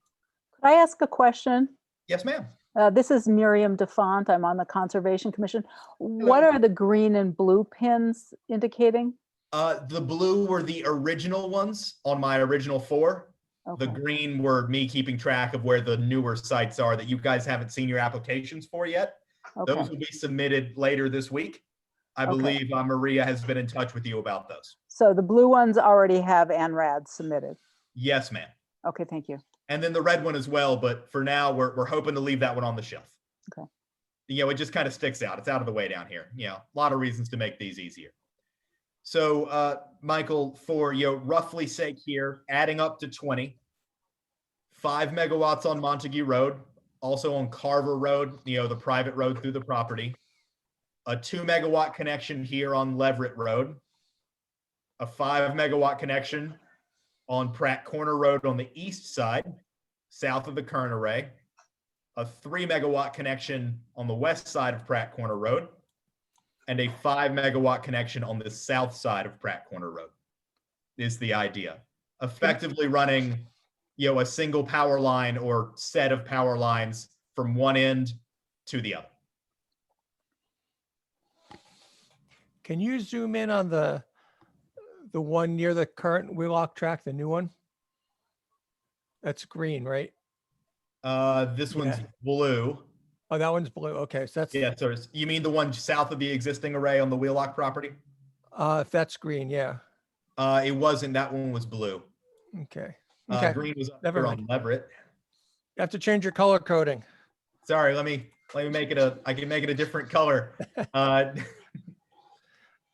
Could I ask a question? Yes, ma'am. This is Miriam DeFont. I'm on the Conservation Commission. What are the green and blue pins indicating? The blue were the original ones on my original 4. Okay. The green were me keeping track of where the newer sites are that you guys haven't seen your applications for yet. Okay. Those will be submitted later this week. I believe Maria has been in touch with you about those. So the blue ones already have ANRAD submitted. Yes, ma'am. Okay, thank you. And then the red one as well, but for now we're hoping to leave that one on the shelf. Okay. It just kind of sticks out. It's out of the way down here. A lot of reasons to make these easier. So Michael, for roughly sake here, adding up to 20, 5 megawatts on Montague Road, also on Carver Road, the private road through the property, a 2 megawatt connection here on Leverett Road, a 5 megawatt connection on Pratt Corner Road on the east side, south of the current array, a 3 megawatt connection on the west side of Pratt Corner Road, and a 5 megawatt connection on the south side of Pratt Corner Road is the idea. Effectively running, a single power line or set of power lines from one end to the other. Can you zoom in on the one near the current Wheelock track, the new one? That's green, right? This one's Yeah. blue. Oh, that one's blue. Okay, so that's Yeah, so you mean the one south of the existing array on the Wheelock property? if that's green, yeah. It wasn't. That one was blue. Okay. Okay. Green was up Never here mind. on Leverett. You have to change your color coding. Sorry, let me make it I can make it a different color.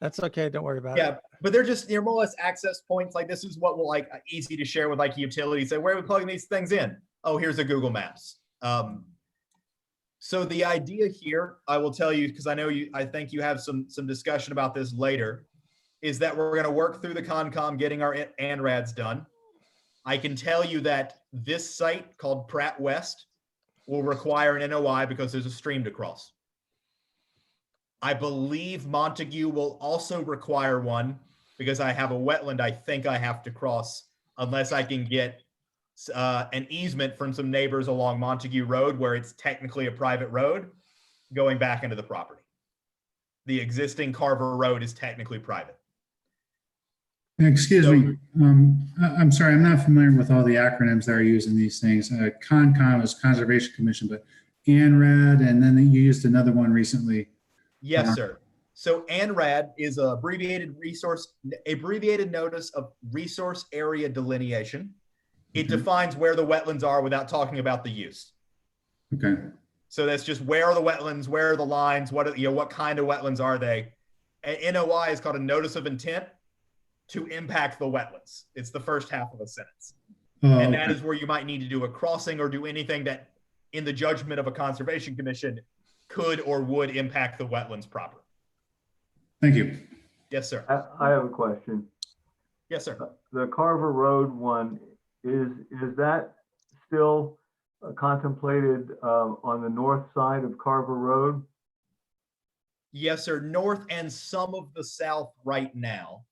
That's okay. Don't worry about it. Yeah, but they're just more or less access points. Like this is what will easy to share with utilities. Say, where are we plugging these things in? Oh, here's a Google Maps. So the idea here, I will tell you, because I think you have some discussion about this later, is that we're going to work through the Concom getting our ANRADs done. I can tell you that this site called Pratt West will require an NOI because there's a stream to cross. I believe Montague will also require one because I have a wetland I think I have to cross unless I can get an easement from some neighbors along Montague Road where it's technically a private road going back into the property. The existing Carver Road is technically private. Excuse me. I'm sorry, I'm not familiar with all the acronyms that are used in these things. CONCOM is Conservation Commission, but ANRAD, and then you used another one recently. Yes, sir. So ANRAD is a abbreviated notice of resource area delineation. It defines where the wetlands are without talking about the use. Okay. So that's just where are the wetlands, where are the lines, what kind of wetlands are they? An NOI is called a notice of intent to impact the wetlands. It's the first half of a sentence. And that is where you might need to do a crossing or do anything that in the judgment of a conservation commission could or would impact the wetlands proper. Thank you. Yes, sir. I have a question. Yes, sir. The Carver Road one, is that still contemplated on the north side of Carver Road? Yes, sir. North and some of the south right now.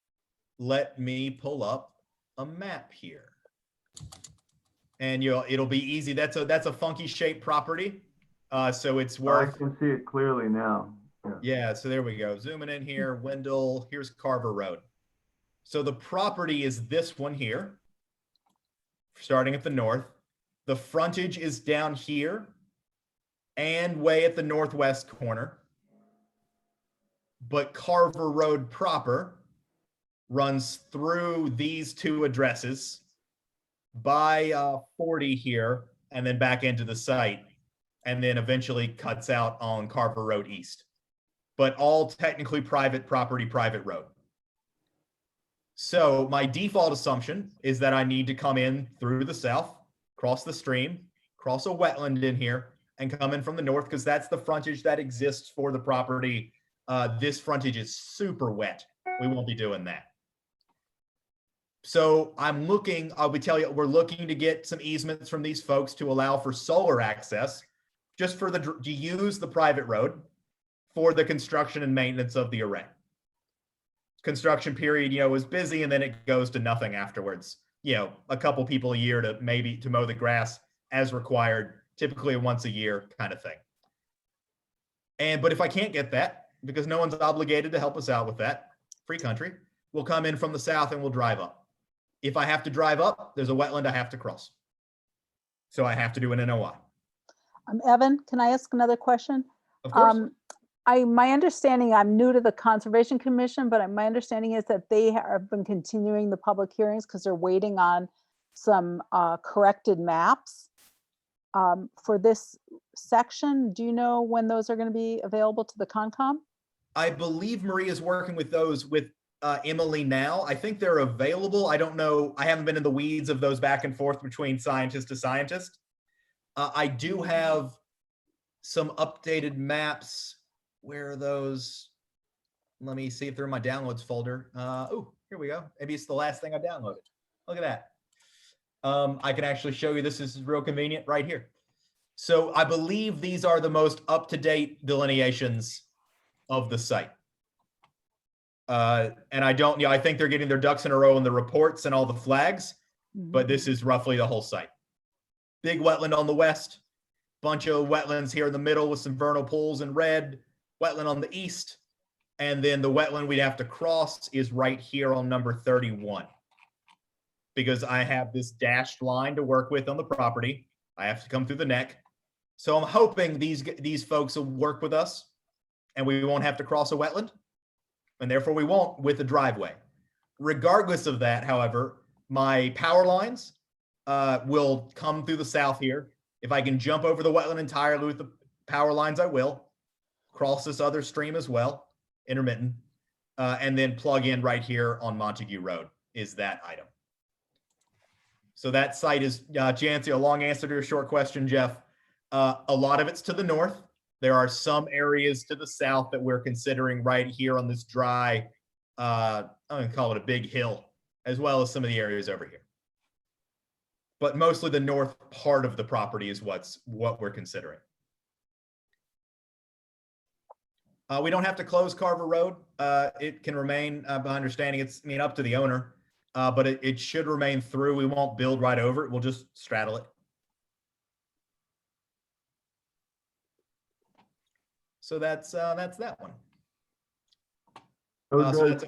Let me pull up a map here. And it'll be easy. That's a funky shaped property. So it's worth. I can see it clearly now. Yeah, so there we go. Zooming in here, Wendell, here's Carver Road. So the property is this one here, starting at the north. The frontage is down here and way at the northwest corner. But Carver Road proper runs through these two addresses by 40 here and then back into the site and then eventually cuts out on Carver Road East. But all technically private property, private road. So my default assumption is that I need to come in through the south, cross the stream, cross a wetland in here, and come in from the north because that's the frontage that exists for the property. This frontage is super wet. We won't be doing that. So we're looking to get some easements from these folks to allow for solar access, just for to use the private road for the construction and maintenance of the array. Construction period, is busy and then it goes to nothing afterwards. A couple people a year to mow the grass as required, typically once a year kind of thing. But if I can't get that, because no one's obligated to help us out with that, free country, we'll come in from the south and we'll drive up. If I have to drive up, there's a wetland I have to cross. So I have to do an NOI. Evan, can I ask another question? Of course. My understanding, I'm new to the Conservation Commission, but my understanding is that they have been continuing the public hearings because they're waiting on some corrected maps for this section. Do you know when those are going to be available to the Concom? I believe Maria is working with those with Emily now. I think they're available. I don't know. I haven't been in the weeds of those back and forth between scientist to scientist. I do have some updated maps where are those? Let me see if they're in my downloads folder. Oh, here we go. Maybe it's the last thing I downloaded. Look at that. I can actually show you. This is real convenient right here. So I believe these are the most up-to-date delineations of the site. And I don't, I think they're getting their ducks in a row in the reports and all the flags, but this is roughly the whole site. Big wetland on the west, bunch of wetlands here in the middle with some vernal pools in red, wetland on the east, and then the wetland we'd have to cross is right here on number 31. Because I have this dashed line to work with on the property. I have to come through the neck. So I'm hoping these folks will work with us and we won't have to cross a wetland, and therefore we won't with the driveway. Regardless of that, however, my power lines will come through the south here. If I can jump over the wetland entirely with the power lines, I will. Cross this other stream as well, intermittent, and then plug in right here on Montague Road is that item. So that site is, to answer a long answer to your short question, Jeff, a lot of it's to the north. There are some areas to the south that we're considering right here on this dry, I'm gonna call it a big hill, as well as some of the areas over here. But mostly the north part of the property is what we're considering. We don't have to close Carver Road. It can remain, by understanding, it's up to the owner, but it should remain through. We won't build right over it. We'll just straddle it. So that's that one. So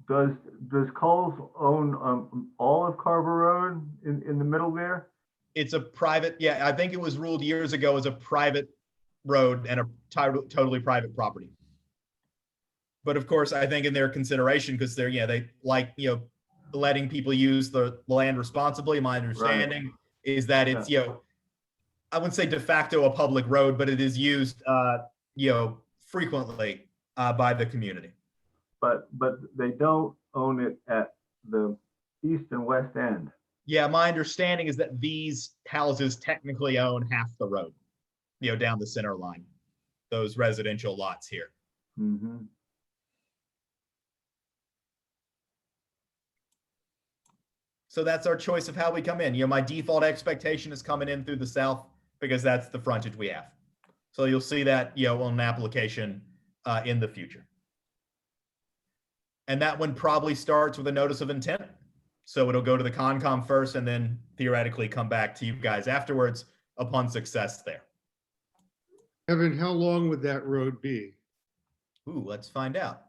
does Coles own all of Carver Road in the middle there? It's a private, yeah, I think it was ruled years ago as a private road and a totally private property. But of course, I think in their consideration, because they like, letting people use the land responsibly. My understanding is that it's, I wouldn't say de facto a public road, but it is used, frequently by the community. But they don't own it at the east and west end. Yeah, my understanding is that these houses technically own half the road, down the center line, those residential lots here. Mm-hmm. So that's our choice of how we come in. My default expectation is coming in through the south because that's the frontage we have. So you'll see that, on an application in the future. And that one probably starts with a notice of intent. So it'll go to the Concom first and then theoretically come back to you guys afterwards upon success there. Evan, how long would that road be? Ooh, let's find out.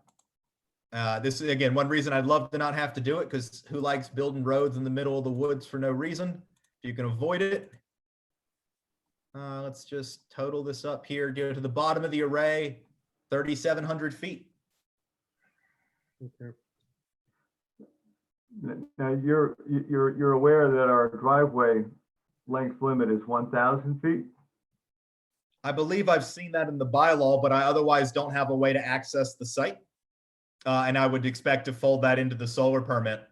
This is, again, one reason I'd love to not have to do it, because who likes building roads in the middle of the woods for no reason? If you can avoid it. Let's just total this up here. Go to the bottom of the array, 3,700 feet. Okay. Now you're aware that our driveway length limit is 1,000 feet? I believe I've seen that in the bylaw, but I otherwise don't have a way to access the site. And I would expect to fold that into the solar permit.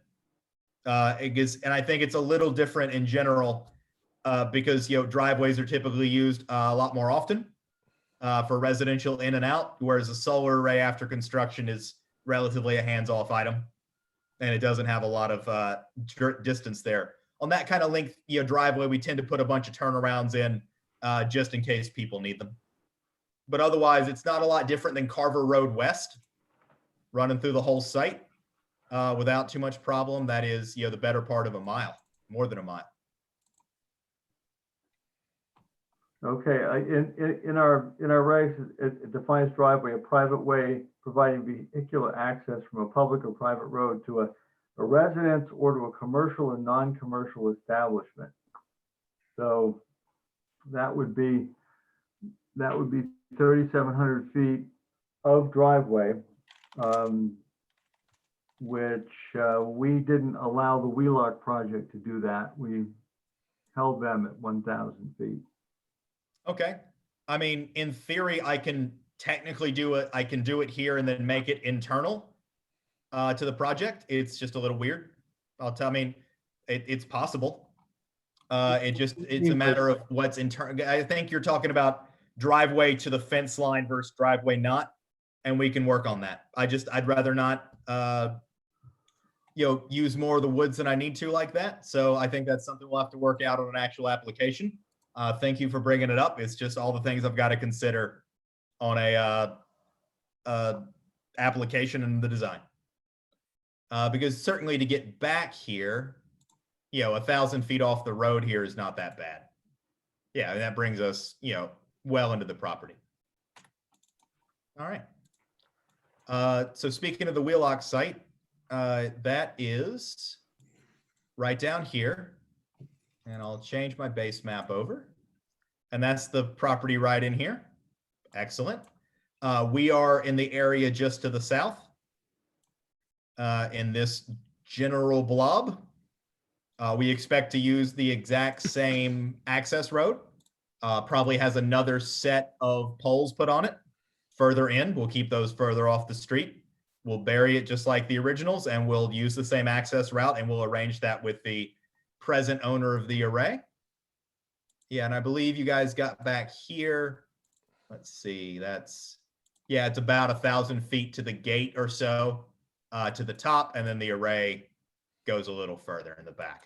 And I think it's a little different in general because, driveways are typically used a lot more often for residential in and out, whereas a solar array after construction is relatively a hands-off item. And it doesn't have a lot of distance there. On that kind of length, driveway, we tend to put a bunch of turnarounds in just in case people need them. But otherwise, it's not a lot different than Carver Road West, running through the whole site without too much problem. That is, the better part of a mile, more than a mile. Okay, in our regs, it defines driveway a private way providing vehicular access from a public or private road to a residence or to a commercial and non-commercial establishment. So that would be 3,700 feet of driveway, which we didn't allow the Wheelock project to do that. We held them at 1,000 feet. Okay. I mean, in theory, I can technically do it. I can do it here and then make it internal to the project. It's just a little weird. It's possible. It's a matter of what's internal. I think you're talking about driveway to the fence line versus driveway not, and we can work on that. I'd rather not, use more of the woods than I need to like that. So I think that's something we'll have to work out on an actual application. Thank you for bringing it up. It's just all the things I've got to consider on a application and the design. Because certainly to get back here, 1,000 feet off the road here is not that bad. Yeah, and that brings us, well into the property. All right. So speaking of the Wheelock site, that is right down here. And I'll change my base map over. And that's the property right in here. Excellent. We are in the area just to the south. In this general blob. We expect to use the exact same access road. Probably has another set of poles put on it. Further in, we'll keep those further off the street. We'll bury it just like the originals, and we'll use the same access route, and we'll arrange that with the present owner of the array. Yeah, and I believe you guys got back here. Let's see, it's about 1,000 feet to the gate or so, to the top, and then the array goes a little further in the back.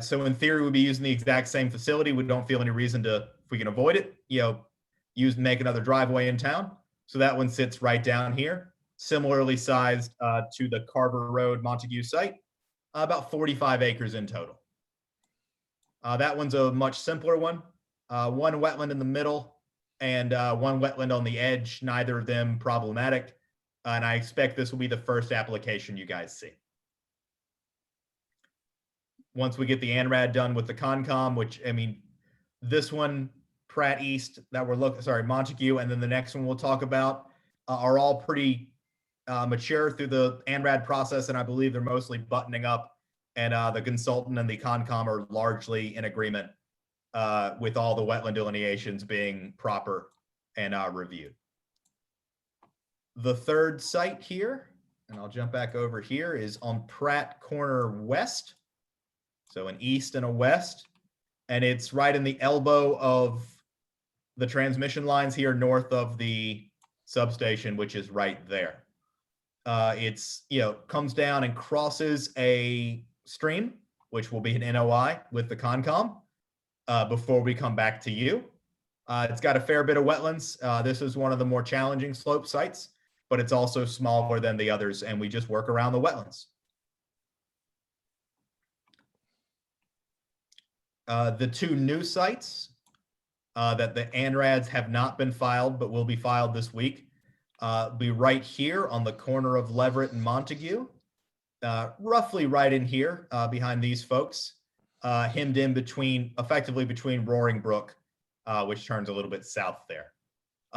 So in theory, we'll be using the exact same facility. We don't feel any reason to, if we can avoid it, make another driveway in town. So that one sits right down here, similarly sized to the Carver Road Montague site, about 45 acres in total. That one's a much simpler one. One wetland in the middle and one wetland on the edge, neither of them problematic. And I expect this will be the first application you guys see. Once we get the ANRAD done with the Concom, which, this one, Pratt East, Montague, and then the next one we'll talk about, are all pretty mature through the ANRAD process, and I believe they're mostly buttoning up, and the consultant and the Concom are largely in agreement with all the wetland delineations being proper and reviewed. The third site here, and I'll jump back over here, is on Pratt Corner West. So an east and a west, and it's right in the elbow of the transmission lines here north of the substation, which is right there. It's, comes down and crosses a stream, which will be an NOI with the Concom before we come back to you. It's got a fair bit of wetlands. This is one of the more challenging slope sites, but it's also smaller than the others, and we just work around the wetlands. The two new sites that the ANRADs have not been filed, but will be filed this week, be right here on the corner of Leverett and Montague, roughly right in here behind these folks, hemmed in effectively between Roaring Brook, which turns a little bit south there.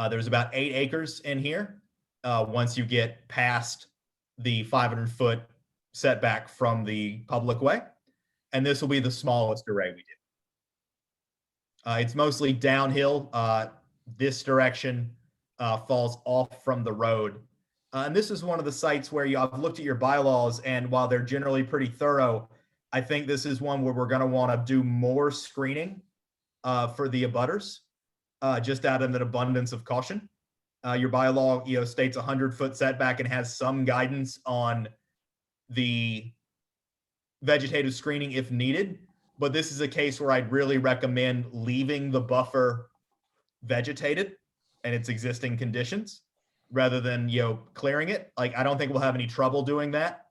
There's about 8 acres in here once you get past the 500-foot setback from the public way. And this will be the smallest array we do. It's mostly downhill. This direction falls off from the road. And this is one of the sites where I've looked at your bylaws, and while they're generally pretty thorough, I think this is one where we're going to want to do more screening for the abutters, just out of an abundance of caution. Your bylaw, states 100-foot setback and has some guidance on the vegetative screening if needed. But this is a case where I'd really recommend leaving the buffer vegetated and its existing conditions rather than, clearing it. Like, I don't think we'll have any trouble doing that.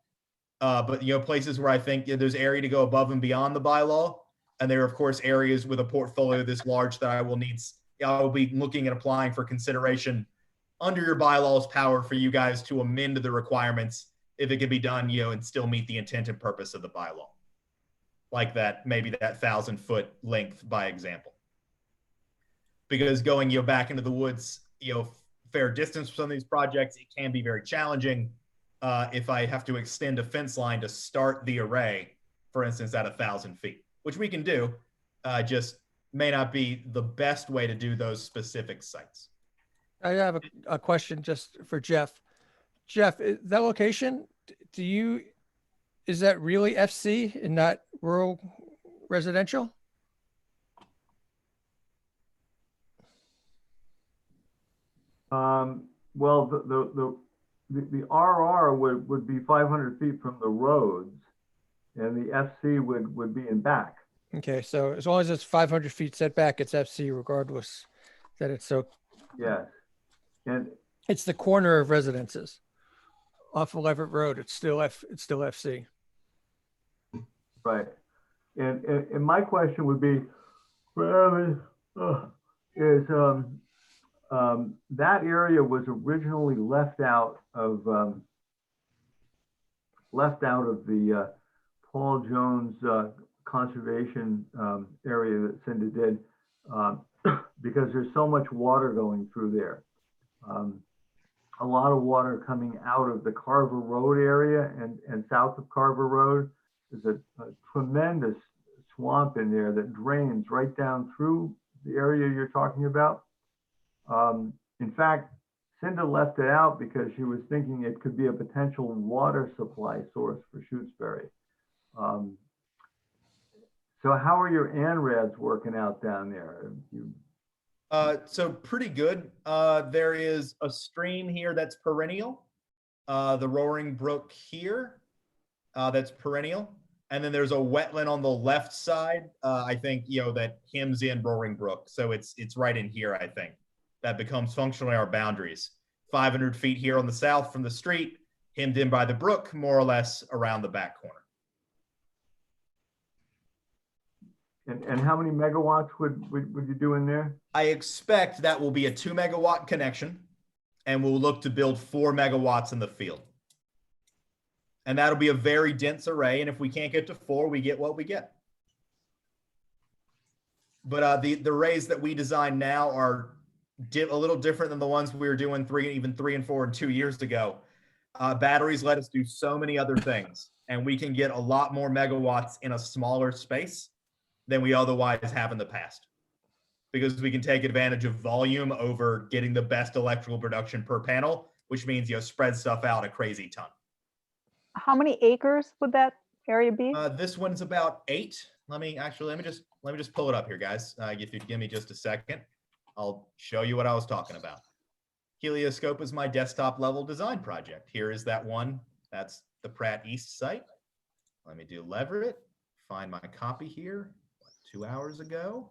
But, places where I think there's area to go above and beyond the bylaw. And there are, of course, areas with a portfolio this large that I will be looking at applying for consideration under your bylaws power for you guys to amend the requirements if it can be done, and still meet the intent and purpose of the bylaw. Like that, maybe that 1,000-foot length by example. Because going, back into the woods, fair distance for some of these projects, it can be very challenging if I have to extend a fence line to start the array, for instance, at 1,000 feet, which we can do, just may not be the best way to do those specific sites. I have a question just for Jeff. Jeff, that location, is that really FC and not rural residential? Well, the RR would be 500 feet from the roads, and the FC would be in back. Okay, so as long as it's 500 feet setback, it's FC regardless that it's so, Yes, and it's the corner of residences off of Leverett Road. It's still FC. right. And my question would be, is that area was originally left out of the Paul Jones conservation area that Cinda did because there's so much water going through there. A lot of water coming out of the Carver Road area and south of Carver Road. There's a tremendous swamp in there that drains right down through the area you're talking about. In fact, Cinda left it out because she was thinking it could be a potential water supply source for Shutesbury. So how are your ANRADs working out down there? So pretty good. There is a stream here that's perennial. The Roaring Brook here, that's perennial. And then there's a wetland on the left side. I think, that hems in Roaring Brook. So it's right in here, I think. That becomes functionally our boundaries. 500 feet here on the south from the street, hemmed in by the brook, more or less around the back corner. And how many megawatts would you do in there? I expect that will be a 2 megawatt connection, and we'll look to build 4 megawatts in the field. And that'll be a very dense array. And if we can't get to 4, we get what we get. But the arrays that we design now are a little different than the ones we were doing 3 and 4 and 2 years ago. Batteries let us do so many other things, and we can get a lot more megawatts in a smaller space than we otherwise have in the past, because we can take advantage of volume over getting the best electrical production per panel, which means spread stuff out a crazy ton. How many acres would that area be? This one's about 8. Let me just pull it up here, guys. If you'd give me just a second, I'll show you what I was talking about. Helioscope is my desktop level design project. Here is that one. That's the Pratt East site. Let me do Leverett. Find my copy here. 2 hours ago.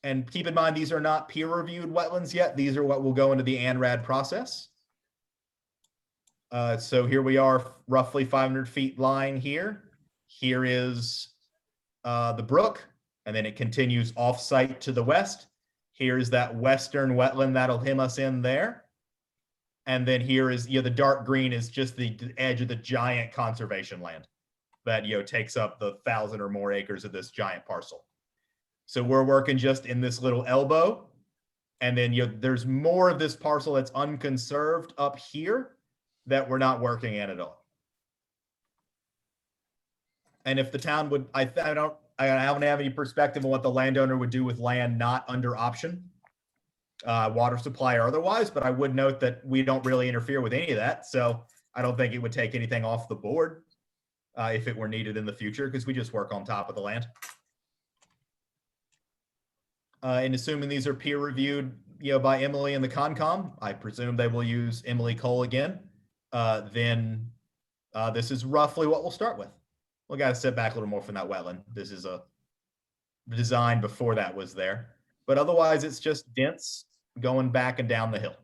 And keep in mind, these are not peer-reviewed wetlands yet. These are what will go into the ANRAD process. So here we are, roughly 500 feet line here. Here is the brook, and then it continues off-site to the west. Here's that western wetland that'll hem us in there. And then here is, the dark green is just the edge of the giant conservation land that, takes up the 1,000 or more acres of this giant parcel. So we're working just in this little elbow. And then, there's more of this parcel that's unconserved up here that we're not working in at all. And if the town would, I don't have any perspective on what the landowner would do with land not under option, water supply or otherwise, but I would note that we don't really interfere with any of that. So I don't think it would take anything off the board if it were needed in the future, because we just work on top of the land. And assuming these are peer reviewed, by Emily and the Concom, I presume they will use Emily Cole again. Then this is roughly what we'll start with. We got to step back a little more from that wetland. This is a design before that was there, but otherwise it's just dense going back and down the hill.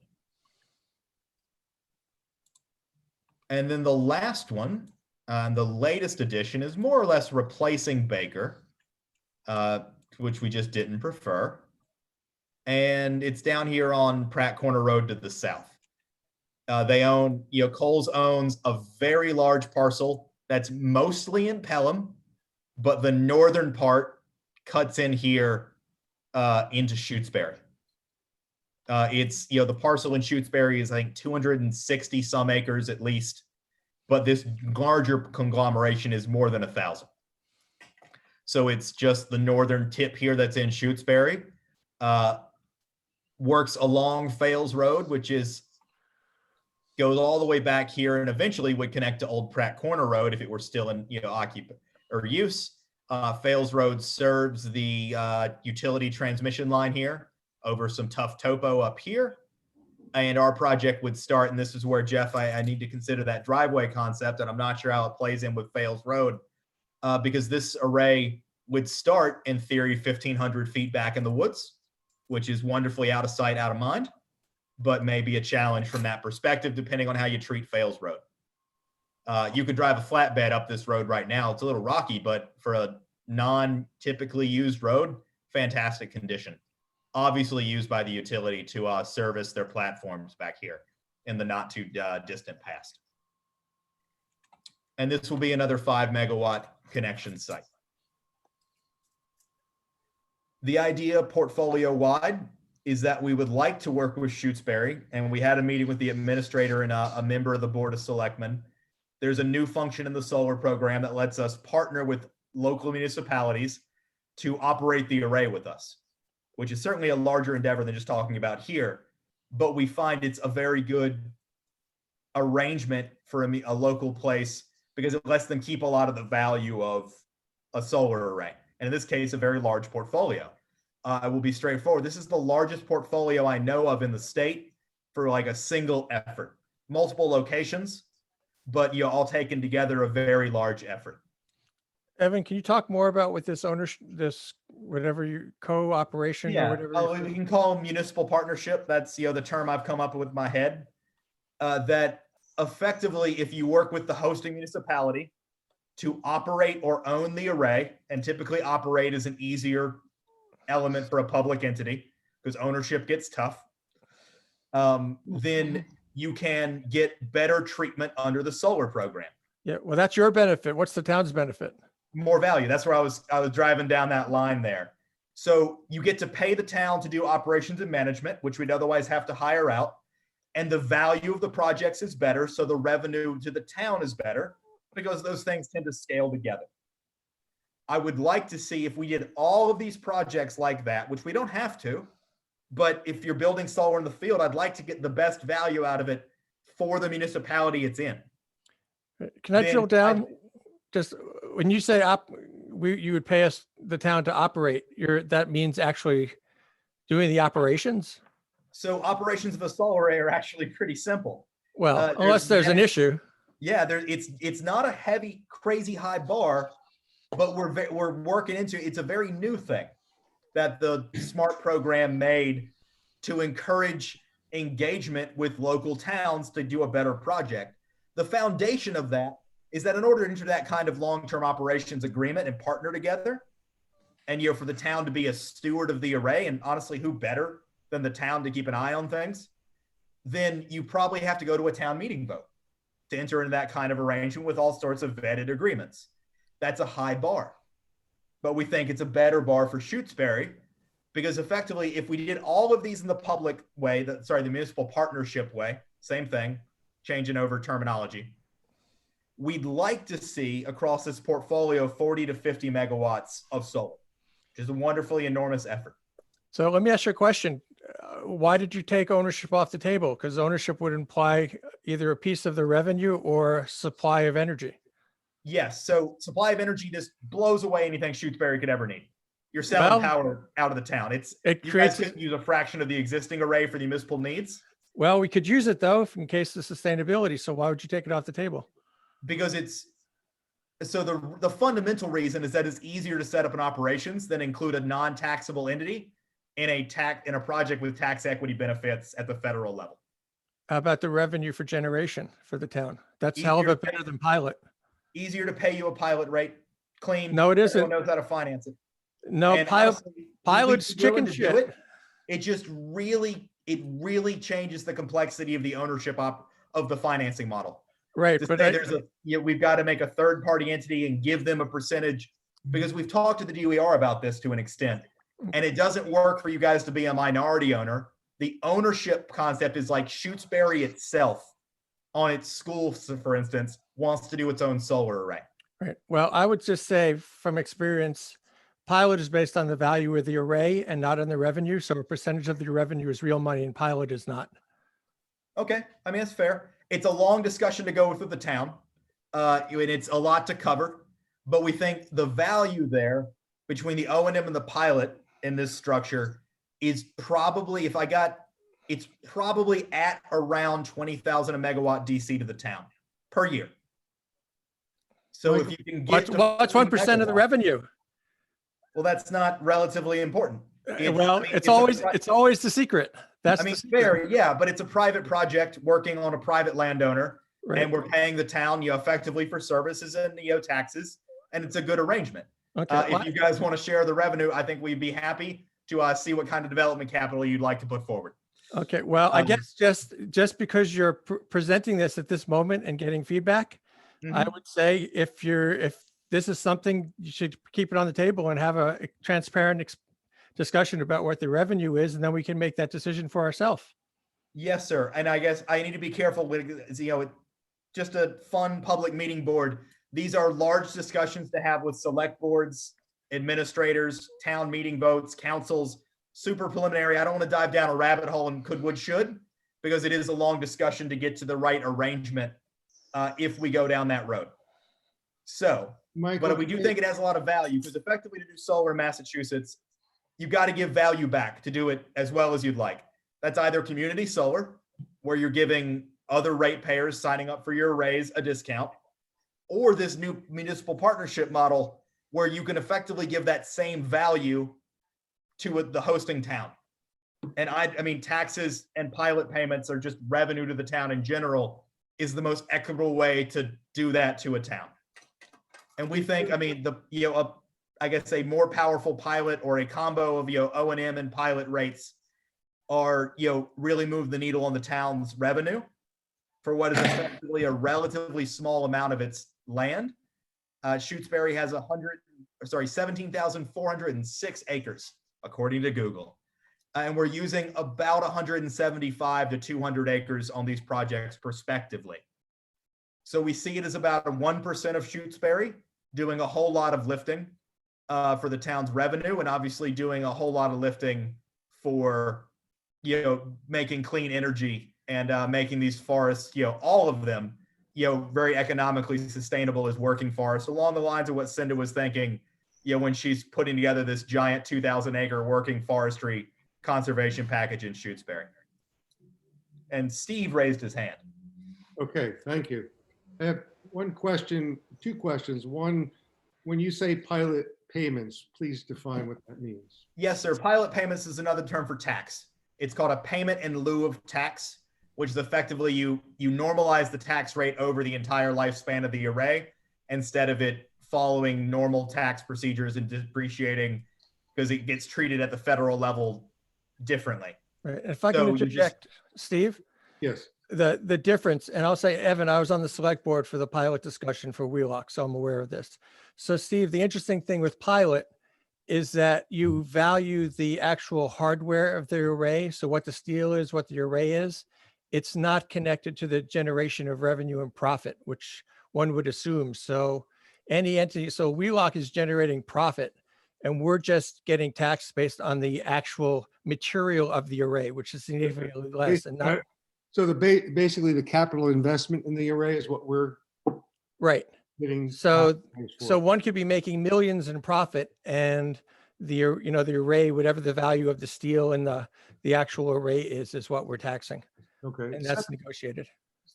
And then the last one, the latest addition, is more or less replacing Baker, which we just didn't prefer. And it's down here on Pratt Corner Road to the south. They own, Coles owns a very large parcel that's mostly in Pelham, but the northern part cuts in here into Shutesbury. It's, the parcel in Shutesbury is, I think, 260 some acres at least, but this larger conglomeration is more than 1,000. So it's just the northern tip here that's in Shutesbury. Works along Fales Road, which goes all the way back here and eventually would connect to Old Pratt Corner Road if it were still in use. Fales Road serves the utility transmission line here over some tough topo up here. And our project would start, and this is where, Jeff, I need to consider that driveway concept, and I'm not sure how it plays in with Fales Road, because this array would start, in theory, 1,500 feet back in the woods, which is wonderfully out of sight, out of mind, but may be a challenge from that perspective, depending on how you treat Fales Road. You could drive a flatbed up this road right now. It's a little rocky, but for a non-typically used road, fantastic condition. Obviously used by the utility to service their platforms back here in the not too distant past. And this will be another 5 megawatt connection site. The idea portfolio wide is that we would like to work with Shutesbury, and we had a meeting with the administrator and a member of the Board of Selectmen. There's a new function in the solar program that lets us partner with local municipalities to operate the array with us, which is certainly a larger endeavor than just talking about here, but we find it's a very good arrangement for a local place because it lets them keep a lot of the value of a solar array. And in this case, a very large portfolio. I will be straightforward. This is the largest portfolio I know of in the state for like a single effort, multiple locations, but all taken together, a very large effort. Evan, can you talk more about what this ownership, this whatever you cooperation or whatever? You can call municipal partnership. That's the term I've come up with in my head. That effectively, if you work with the hosting municipality to operate or own the array, and typically operate is an easier element for a public entity because ownership gets tough, then you can get better treatment under the solar program. Yeah, well, that's your benefit. What's the town's benefit? More value. That's where I was driving down that line there. So you get to pay the town to do operations and management, which we'd otherwise have to hire out. And the value of the projects is better. So the revenue to the town is better because those things tend to scale together. I would like to see if we did all of these projects like that, which we don't have to, but if you're building solar in the field, I'd like to get the best value out of it for the municipality it's in. Can I drill down? Just when you say you would pay us, the town, to operate, that means actually doing the operations? So operations of a solar array are actually pretty simple. Well, unless there's an issue. Yeah, it's not a heavy, crazy high bar, but we're working into, it's a very new thing that the SMART program made to encourage engagement with local towns to do a better project. The foundation of that is that in order to enter that kind of long-term operations agreement and partner together, and for the town to be a steward of the array, and honestly, who better than the town to keep an eye on things, then you probably have to go to a town meeting vote to enter into that kind of arrangement with all sorts of vetted agreements. That's a high bar, but we think it's a better bar for Shutesbury because effectively, if we did all of these in the public way, the municipal partnership way, same thing, changing over terminology, we'd like to see across this portfolio 40 to 50 megawatts of solar, which is a wonderfully enormous effort. So let me ask you a question. Why did you take ownership off the table? Because ownership would imply either a piece of the revenue or supply of energy. Yes. So supply of energy just blows away anything Shutesbury could ever need. You're selling power out of the town. You guys could use a fraction of the existing array for the municipal needs. Well, we could use it though, in case of sustainability. So why would you take it off the table? Because the fundamental reason is that it's easier to set up an operations than include a non-taxable entity in a project with tax equity benefits at the federal level. How about the revenue for generation for the town? That's hell of a better than pilot. Easier to pay you a pilot rate, clean. No, it isn't. Everyone knows how to finance it. No, and honestly, pilot's chicken shit. It just really changes the complexity of the ownership of the financing model. Right, but we've got to make a third-party entity and give them a percentage because we've talked to the DOER about this to an extent, and it doesn't work for you guys to be a minority owner. The ownership concept is like Shutesbury itself on its schools, for instance, wants to do its own solar array. Right. Well, I would just say from experience, pilot is based on the value of the array and not on the revenue. So a percentage of the revenue is real money and pilot is not. Okay. I mean, that's fair. It's a long discussion to go with the town. And it's a lot to cover, but we think the value there between the O&M and the pilot in this structure is probably, it's probably at around 20,000 a megawatt DC to the town per year. So if you can get What's 1% of the revenue? Well, that's not relatively important. It's always the secret. That's the secret. Fair, yeah, but it's a private project working on a private landowner, Right. and we're paying the town, effectively for services and taxes, and it's a good arrangement. Okay. If you guys want to share the revenue, I think we'd be happy to see what kind of development capital you'd like to put forward. Okay. Well, I guess just because you're presenting this at this moment and getting feedback, I would say if this is something, you should keep it on the table and have a transparent discussion about what the revenue is, and then we can make that decision for ourselves. Yes, sir. And I guess I need to be careful with, just a fun public meeting board. These are large discussions to have with select boards, administrators, town meeting votes, councils, super preliminary. I don't want to dive down a rabbit hole and could, would, should, because it is a long discussion to get to the right arrangement if we go down that road. So, Michael, but we do think it has a lot of value, because effectively to do solar in Massachusetts, you've got to give value back to do it as well as you'd like. That's either community solar, where you're giving other ratepayers signing up for your arrays a discount, or this new municipal partnership model where you can effectively give that same value to the hosting town. And I mean, taxes and pilot payments are just revenue to the town in general is the most equitable way to do that to a town. And we think, I mean, I guess a more powerful pilot or a combo of, O&M and pilot rates are, really move the needle on the town's revenue for what is effectively a relatively small amount of its land. Shutesbury has 17,406 acres, according to Google. And we're using about 175 to 200 acres on these projects prospectively. So we see it as about a 1% of Shutesbury doing a whole lot of lifting for the town's revenue, and obviously doing a whole lot of lifting for, making clean energy and making these forests, all of them, very economically sustainable as working forests, along the lines of what Cinda was thinking, when she's putting together this giant 2,000 acre working forestry conservation package in Shutesbury. And Steve raised his hand. Okay, thank you. I have one question, two questions. One, when you say pilot payments, please define what that means. Yes, sir. Pilot payments is another term for tax. It's called a payment in lieu of tax, which is effectively you normalize the tax rate over the entire lifespan of the array instead of it following normal tax procedures and depreciating, because it gets treated at the federal level differently. Right. If I can interject, Steve? Yes. The difference, and I'll say, Evan, I was on the select board for the pilot discussion for Wheelock, so I'm aware of this. So Steve, the interesting thing with pilot is that you value the actual hardware of the array. So what the steel is, what the array is, it's not connected to the generation of revenue and profit, which one would assume. So any entity, so Wheelock is generating profit, and we're just getting taxed based on the actual material of the array, which is significantly less. And not, so basically the capital investment in the array is what we're right. getting. So one could be making millions in profit, and the array, whatever the value of the steel and the actual array is what we're taxing. Okay. And that's negotiated.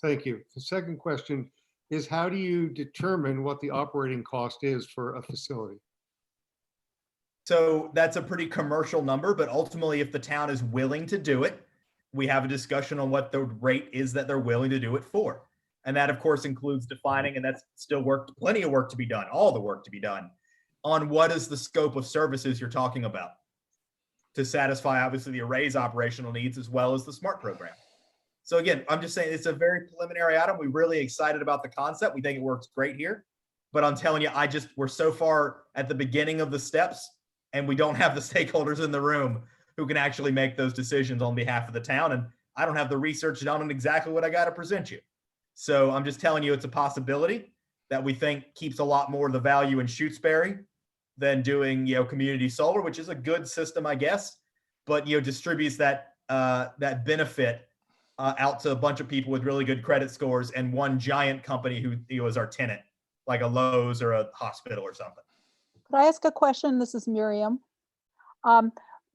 Thank you. The second question is, how do you determine what the operating cost is for a facility? So that's a pretty commercial number, but ultimately if the town is willing to do it, we have a discussion on what the rate is that they're willing to do it for. And that of course includes defining, and that's still plenty of work to be done, all the work to be done on what is the scope of services you're talking about to satisfy obviously the array's operational needs as well as the SMART program. So again, I'm just saying it's a very preliminary item. We're really excited about the concept. We think it works great here, but I'm telling you, we're so far at the beginning of the steps, and we don't have the stakeholders in the room who can actually make those decisions on behalf of the town. And I don't have the research done on exactly what I got to present you. So I'm just telling you, it's a possibility that we think keeps a lot more of the value in Shutesbury than doing, community solar, which is a good system, I guess, but, distributes that benefit out to a bunch of people with really good credit scores and one giant company who is our tenant, like a Lowe's or a hospital or something. Could I ask a question? This is Miriam.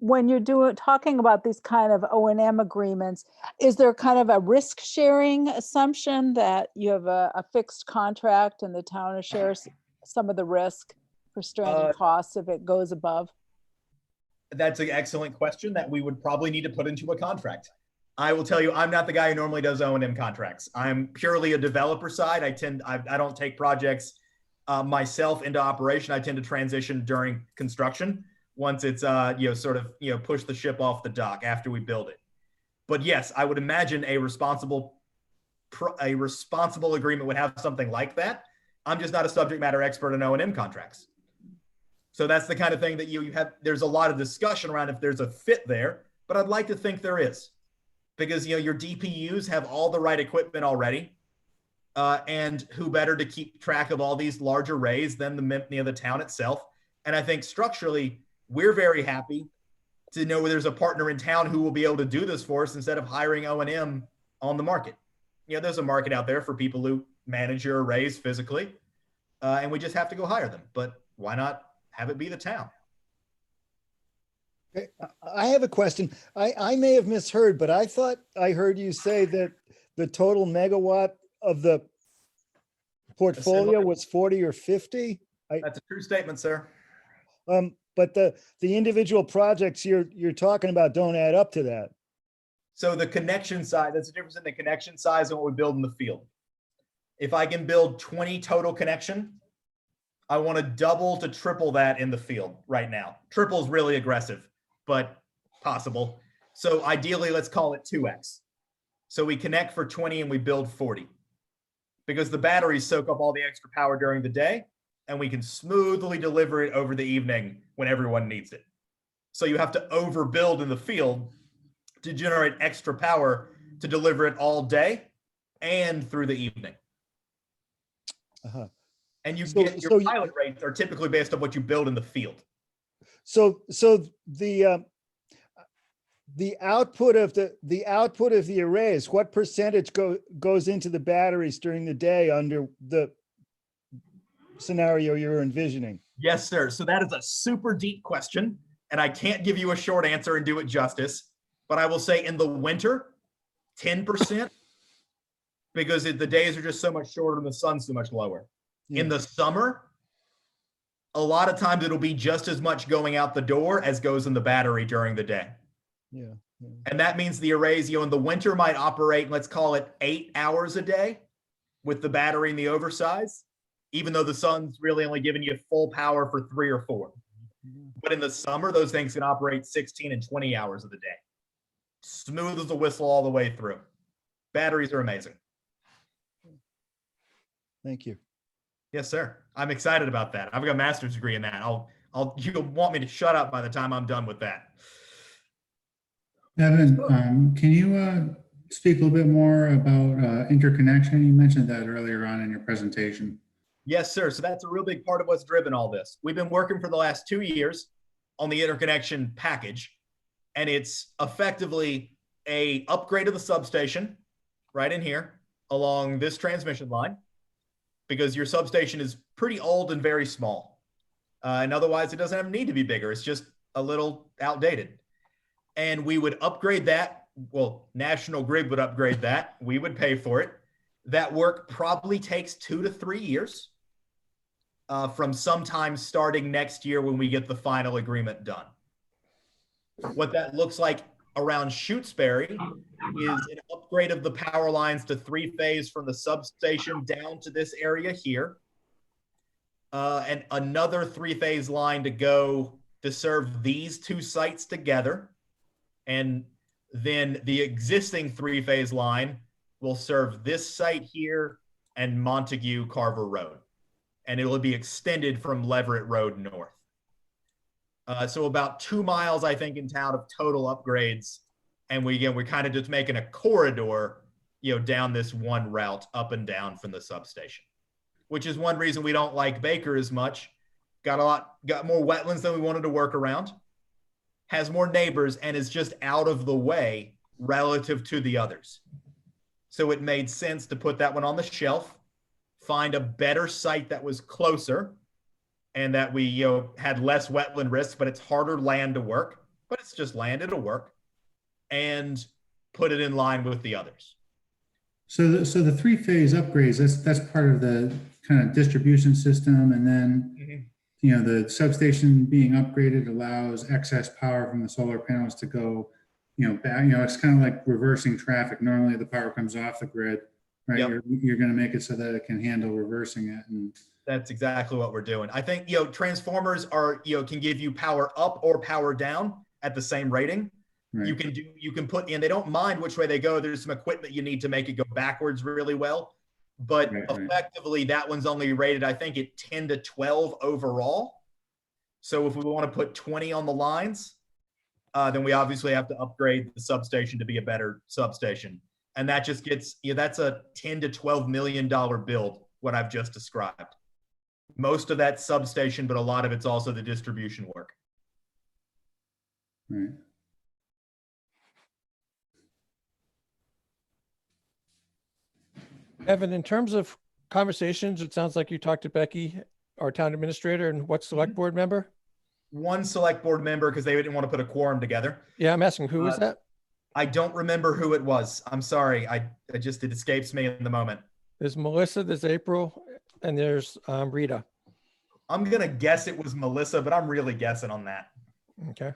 when you're talking about these kind of O&M agreements, is there kind of a risk sharing assumption that you have a fixed contract and the town shares some of the risk for stranded costs if it goes above? That's an excellent question that we would probably need to put into a contract. I will tell you, I'm not the guy who normally does O&M contracts. I'm purely a developer side. I don't take projects myself into operation. I tend to transition during construction once it's push the ship off the dock after we build it. But yes, I would imagine a responsible agreement would have something like that. I'm just not a subject matter expert in O&M contracts. So that's the kind of thing that you have. There's a lot of discussion around if there's a fit there, but I'd like to think there is, because your DPUs have all the right equipment already, and who better to keep track of all these large arrays than the town itself. And I think structurally, we're very happy to know there's a partner in town who will be able to do this for us instead of hiring O&M on the market. There's a market out there for people who manage your arrays physically, and we just have to go hire them. But why not have it be the town? Okay, I have a question. I may have misheard, but I thought I heard you say that the total megawatt of the portfolio was 40 or 50. That's a true statement, sir. But the individual projects you're talking about don't add up to that. So the connection size, that's the difference in the connection size and what we build in the field. If I can build 20 total connection, I want to double to triple that in the field right now. Triple is really aggressive, but possible. So ideally, let's call it 2x. So we connect for 20 and we build 40, because the batteries soak up all the extra power during the day, and we can smoothly deliver it over the evening when everyone needs it. So you have to overbuild in the field to generate extra power to deliver it all day and through the evening. Uh-huh. And your pilot rates are typically based on what you build in the field. So the output of the arrays, what percentage goes into the batteries during the day under the scenario you're envisioning? Yes, sir. So that is a super deep question, and I can't give you a short answer and do it justice, but I will say in the winter, 10%, because the days are just so much shorter and the sun's so much lower. Yeah. In the summer, a lot of times it'll be just as much going out the door as goes in the battery during the day. Yeah. And that means the arrays, in the winter might operate, let's call it 8 hours a day with the battery and the oversize, even though the sun's really only giving you full power for 3 or 4. But in the summer, those things can operate 16 and 20 hours of the day. Smooth as a whistle all the way through. Batteries are amazing. Thank you. Yes, sir. I'm excited about that. I've got a master's degree in that. You'll want me to shut up by the time I'm done with that. Evan, can you speak a little bit more about interconnection? You mentioned that earlier on in your presentation. Yes, sir. So that's a real big part of what's driven all this. We've been working for the last 2 years on the interconnection package, and it's effectively an upgrade of the substation right in here along this transmission line, because your substation is pretty old and very small. And otherwise, it doesn't have need to be bigger. It's just a little outdated. And we would upgrade that. Well, National Grid would upgrade that. We would pay for it. That work probably takes 2 to 3 years from sometime starting next year when we get the final agreement done. What that looks like around Shutesbury is an upgrade of the power lines to 3-phase from the substation down to this area here. And another 3-phase line to go to serve these 2 sites together. And then the existing 3-phase line will serve this site here and Montague Carver Road. And it will be extended from Leverett Road north. So about 2 miles, I think, in town of total upgrades. And we're kind of just making a corridor, down this one route up and down from the substation, which is one reason we don't like Baker as much. Got more wetlands than we wanted to work around, has more neighbors, and is just out of the way relative to the others. So it made sense to put that one on the shelf, find a better site that was closer and that we had less wetland risk, but it's harder land to work. but it's just land, it'll work, and put it in line with the others. So the three-phase upgrades, that's part of the kind of distribution system, and then the substation being upgraded allows excess power from the solar panels to go, back. It's kind of like reversing traffic. Normally, the power comes off the grid, right? Yep. You're going to make it so that it can handle reversing it, and that's exactly what we're doing. I think transformers are can give you power up or power down at the same rating. Right. You can put in, they don't mind which way they go. There's some equipment you need to make it go backwards really well. But effectively, that one's only rated, I think, at 10 to 12 overall. So if we want to put 20 on the lines, then we obviously have to upgrade the substation to be a better substation. And that just gets, that's a $10 to $12 million build, what I've just described. Most of that substation, but a lot of it's also the distribution work. Right. Evan, in terms of conversations, it sounds like you talked to Becky, our town administrator, and what select board member? One select board member, because they didn't want to put a quorum together. Yeah, I'm asking, who is that? I don't remember who it was. I'm sorry. It escapes me in the moment. There's Melissa, there's April, and there's Rita. I'm going to guess it was Melissa, but I'm really guessing on that. Okay.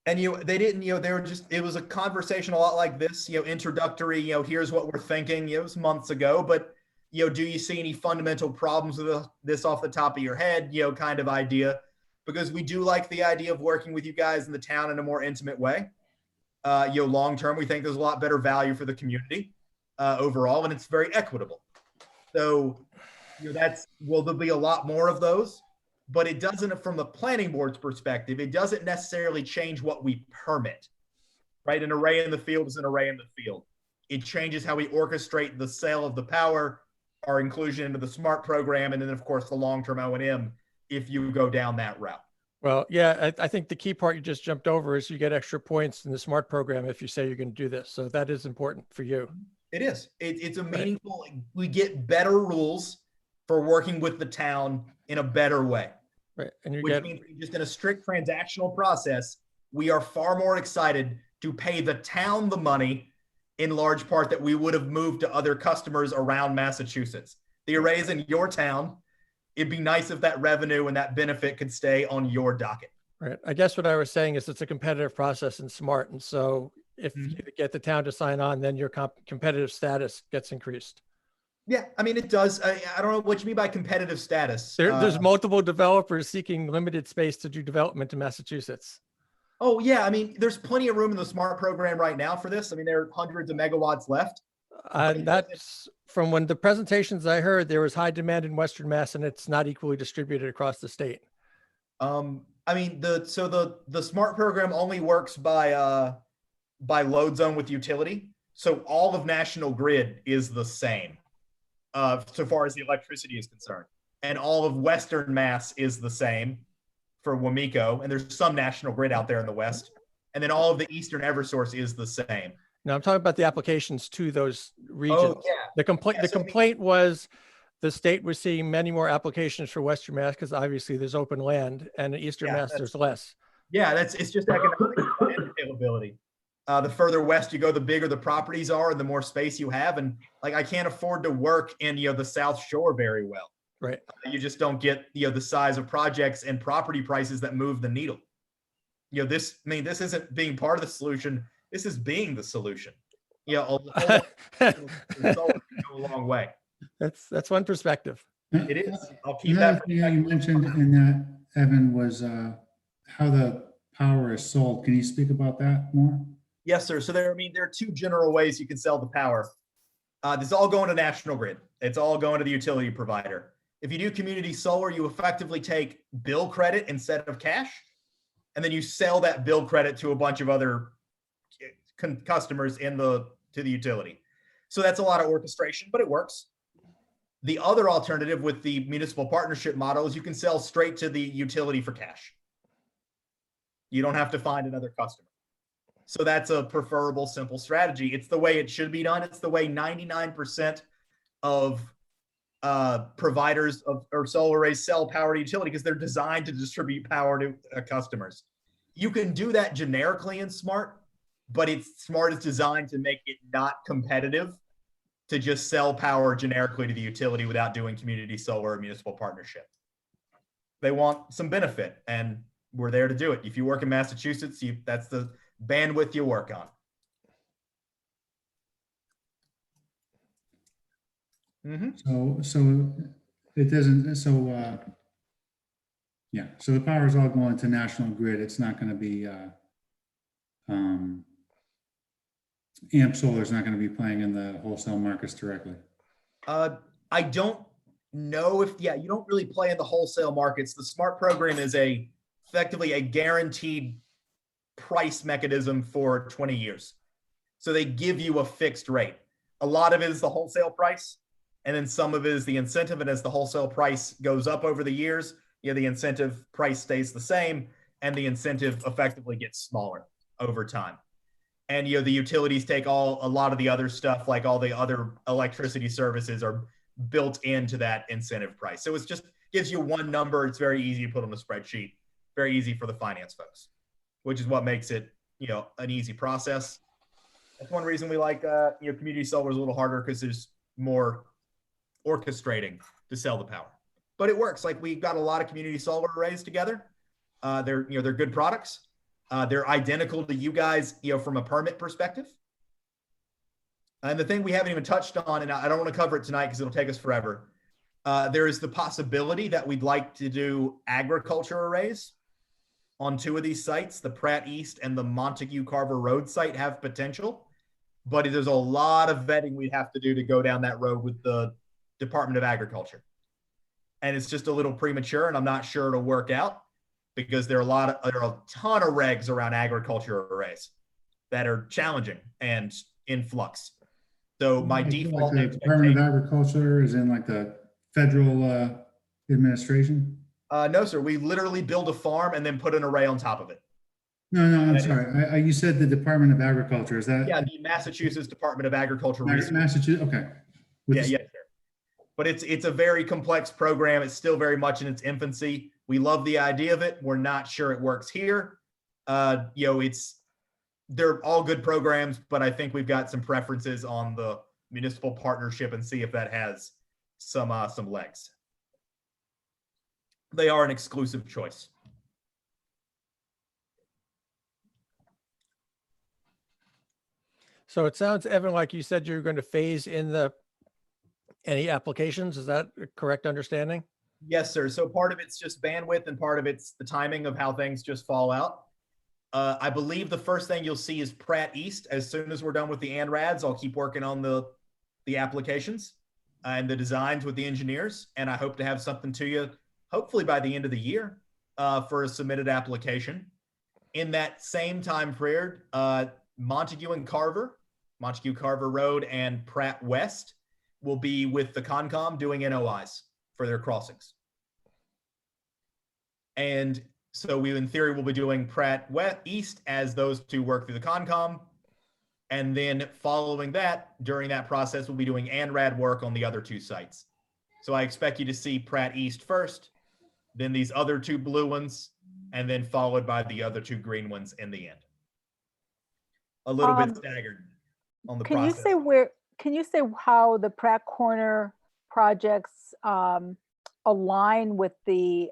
And they didn't, they were just, it was a conversation a lot like this, introductory, here's what we're thinking. It was months ago, but do you see any fundamental problems with this off the top of your head, kind of idea, because we do like the idea of working with you guys in the town in a more intimate way. Long term, we think there's a lot better value for the community overall, and it's very equitable. So there'll be a lot more of those. But it doesn't, from the planning board's perspective, it doesn't necessarily change what we permit, right? An array in the field is an array in the field. It changes how we orchestrate the sale of the power, our inclusion into the SMART program, and then of course the long-term O&M if you go down that route. Well, yeah, I think the key part you just jumped over is you get extra points in the SMART program if you say you're going to do this. So that is important for you. It is. It's a meaningful, we get better rules for working with the town in a better way. Right. And which means just in a strict transactional process, we are far more excited to pay the town the money in large part that we would have moved to other customers around Massachusetts. The array is in your town. It'd be nice if that revenue and that benefit could stay on your docket. Right. I guess what I was saying is it's a competitive process in SMART. And so if you get the town to sign on, then your competitive status gets increased. Yeah, I mean, it does. I don't know what you mean by competitive status. There's multiple developers seeking limited space to do development in Massachusetts. Oh, yeah. I mean, there's plenty of room in the SMART program right now for this. I mean, there are hundreds of megawatts left. That's from when the presentations I heard, there was high demand in Western Mass and it's not equally distributed across the state. I mean, the SMART program only works by load zone with utility. So all of National Grid is the same. So far as the electricity is concerned. And all of Western Mass is the same for Wamiko. And there's some National Grid out there in the West. And then all of the Eastern Eversource is the same. Now I'm talking about the applications to those regions. Oh, yeah. The complaint was the state was seeing many more applications for Western Mass because obviously there's open land, and in Eastern Mass there's less. Yeah, it's just economic availability. The further west you go, the bigger the properties are and the more space you have. And like, I can't afford to work in, the South Shore very well. Right. You just don't get, the size of projects and property prices that move the needle. This isn't being part of the solution. This is being the solution. A long way. That's one perspective. It is. I'll keep Another that. thing you mentioned in that, Evan, was how the power is sold. Can you speak about that more? Yes, sir. So there are two general ways you can sell the power. This is all going to National Grid. It's all going to the utility provider. If you do community solar, you effectively take bill credit instead of cash, and then you sell that bill credit to a bunch of other customers to the utility. So that's a lot of orchestration, but it works. The other alternative with the municipal partnership model is you can sell straight to the utility for cash. You don't have to find another customer. So that's a preferable, simple strategy. It's the way it should be done. It's the way 99% of providers of solar arrays sell power to utility, because they're designed to distribute power to customers. You can do that generically in SMART, but SMART is designed to make it not competitive to just sell power generically to the utility without doing community solar or municipal partnership. They want some benefit, and we're there to do it. If you work in Massachusetts, that's the bandwidth you work on. So it doesn't, yeah, so the power is all going to National Grid. It's not going to be, AMP Solar is not going to be playing in the wholesale markets directly. I don't know if, you don't really play in the wholesale markets. The SMART program is effectively a guaranteed price mechanism for 20 years. So they give you a fixed rate. A lot of it is the wholesale price, and then some of it is the incentive. And as the wholesale price goes up over the years, the incentive price stays the same, and the incentive effectively gets smaller over time. And the utilities take a lot of the other stuff, like all the other electricity services are built into that incentive price. So it's just gives you one number. It's very easy to put on a spreadsheet, very easy for the finance folks, which is what makes it an easy process. That's one reason we like community solar is a little harder, because there's more orchestrating to sell the power. But it works. Like, we've got a lot of community solar arrays together. They're good products. They're identical to you guys, from a permit perspective. And the thing we haven't even touched on, and I don't want to cover it tonight because it'll take us forever. There is the possibility that we'd like to do agriculture arrays on 2 of these sites. The Pratt East and the Montague Carver Road site have potential, but there's a lot of vetting we'd have to do to go down that road with the Department of Agriculture. And it's just a little premature, and I'm not sure it'll work out, because there are a ton of regs around agriculture arrays that are challenging and in flux. So my default like the Department of Agriculture is in like the federal administration? No, sir. We literally build a farm and then put an array on top of it. No, I'm sorry. You said the Department of Agriculture. Is that? Yeah, the Massachusetts Department of Agriculture. Massachusetts. Okay. Yes, sir. But it's a very complex program. It's still very much in its infancy. We love the idea of it. We're not sure it works here. They're all good programs, but I think we've got some preferences on the municipal partnership, and see if that has some legs. They are an exclusive choice. So it sounds, Evan, like you said you're going to phase in any applications. Is that a correct understanding? Yes, sir. So part of it's just bandwidth, and part of it's the timing of how things just fall out. I believe the first thing you'll see is Pratt East. As soon as we're done with the ANRADs, I'll keep working on the applications and the designs with the engineers. And I hope to have something to you, hopefully by the end of the year, for a submitted application. In that same time period, Montague Carver Road and Pratt West will be with the Concom doing NOIs for their crossings. And so we, in theory, will be doing Pratt West East as those 2 work through the Concom. And then following that, during that process, we'll be doing ANRAD work on the other 2 sites. So I expect you to see Pratt East first, then these other 2 blue ones, and then followed by the other 2 green ones in the end. A little bit staggered on the process. Can you say how the Pratt Corner projects align with the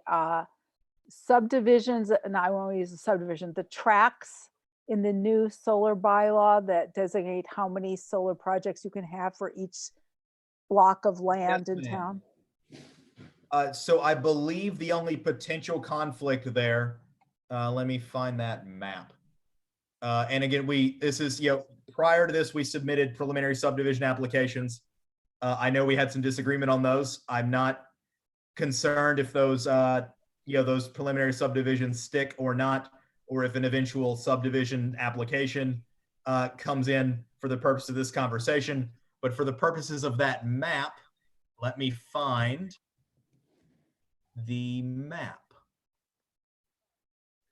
subdivisions, and I won't use the subdivision, the tracks in the new solar bylaw that designate how many solar projects you can have for each block of land in town? So I believe the only potential conflict there, let me find that map. And again, prior to this, we submitted preliminary subdivision applications. I know we had some disagreement on those. I'm not concerned if those those preliminary subdivisions stick or not, or if an eventual subdivision application comes in for the purpose of this conversation. But for the purposes of that map, let me find the map.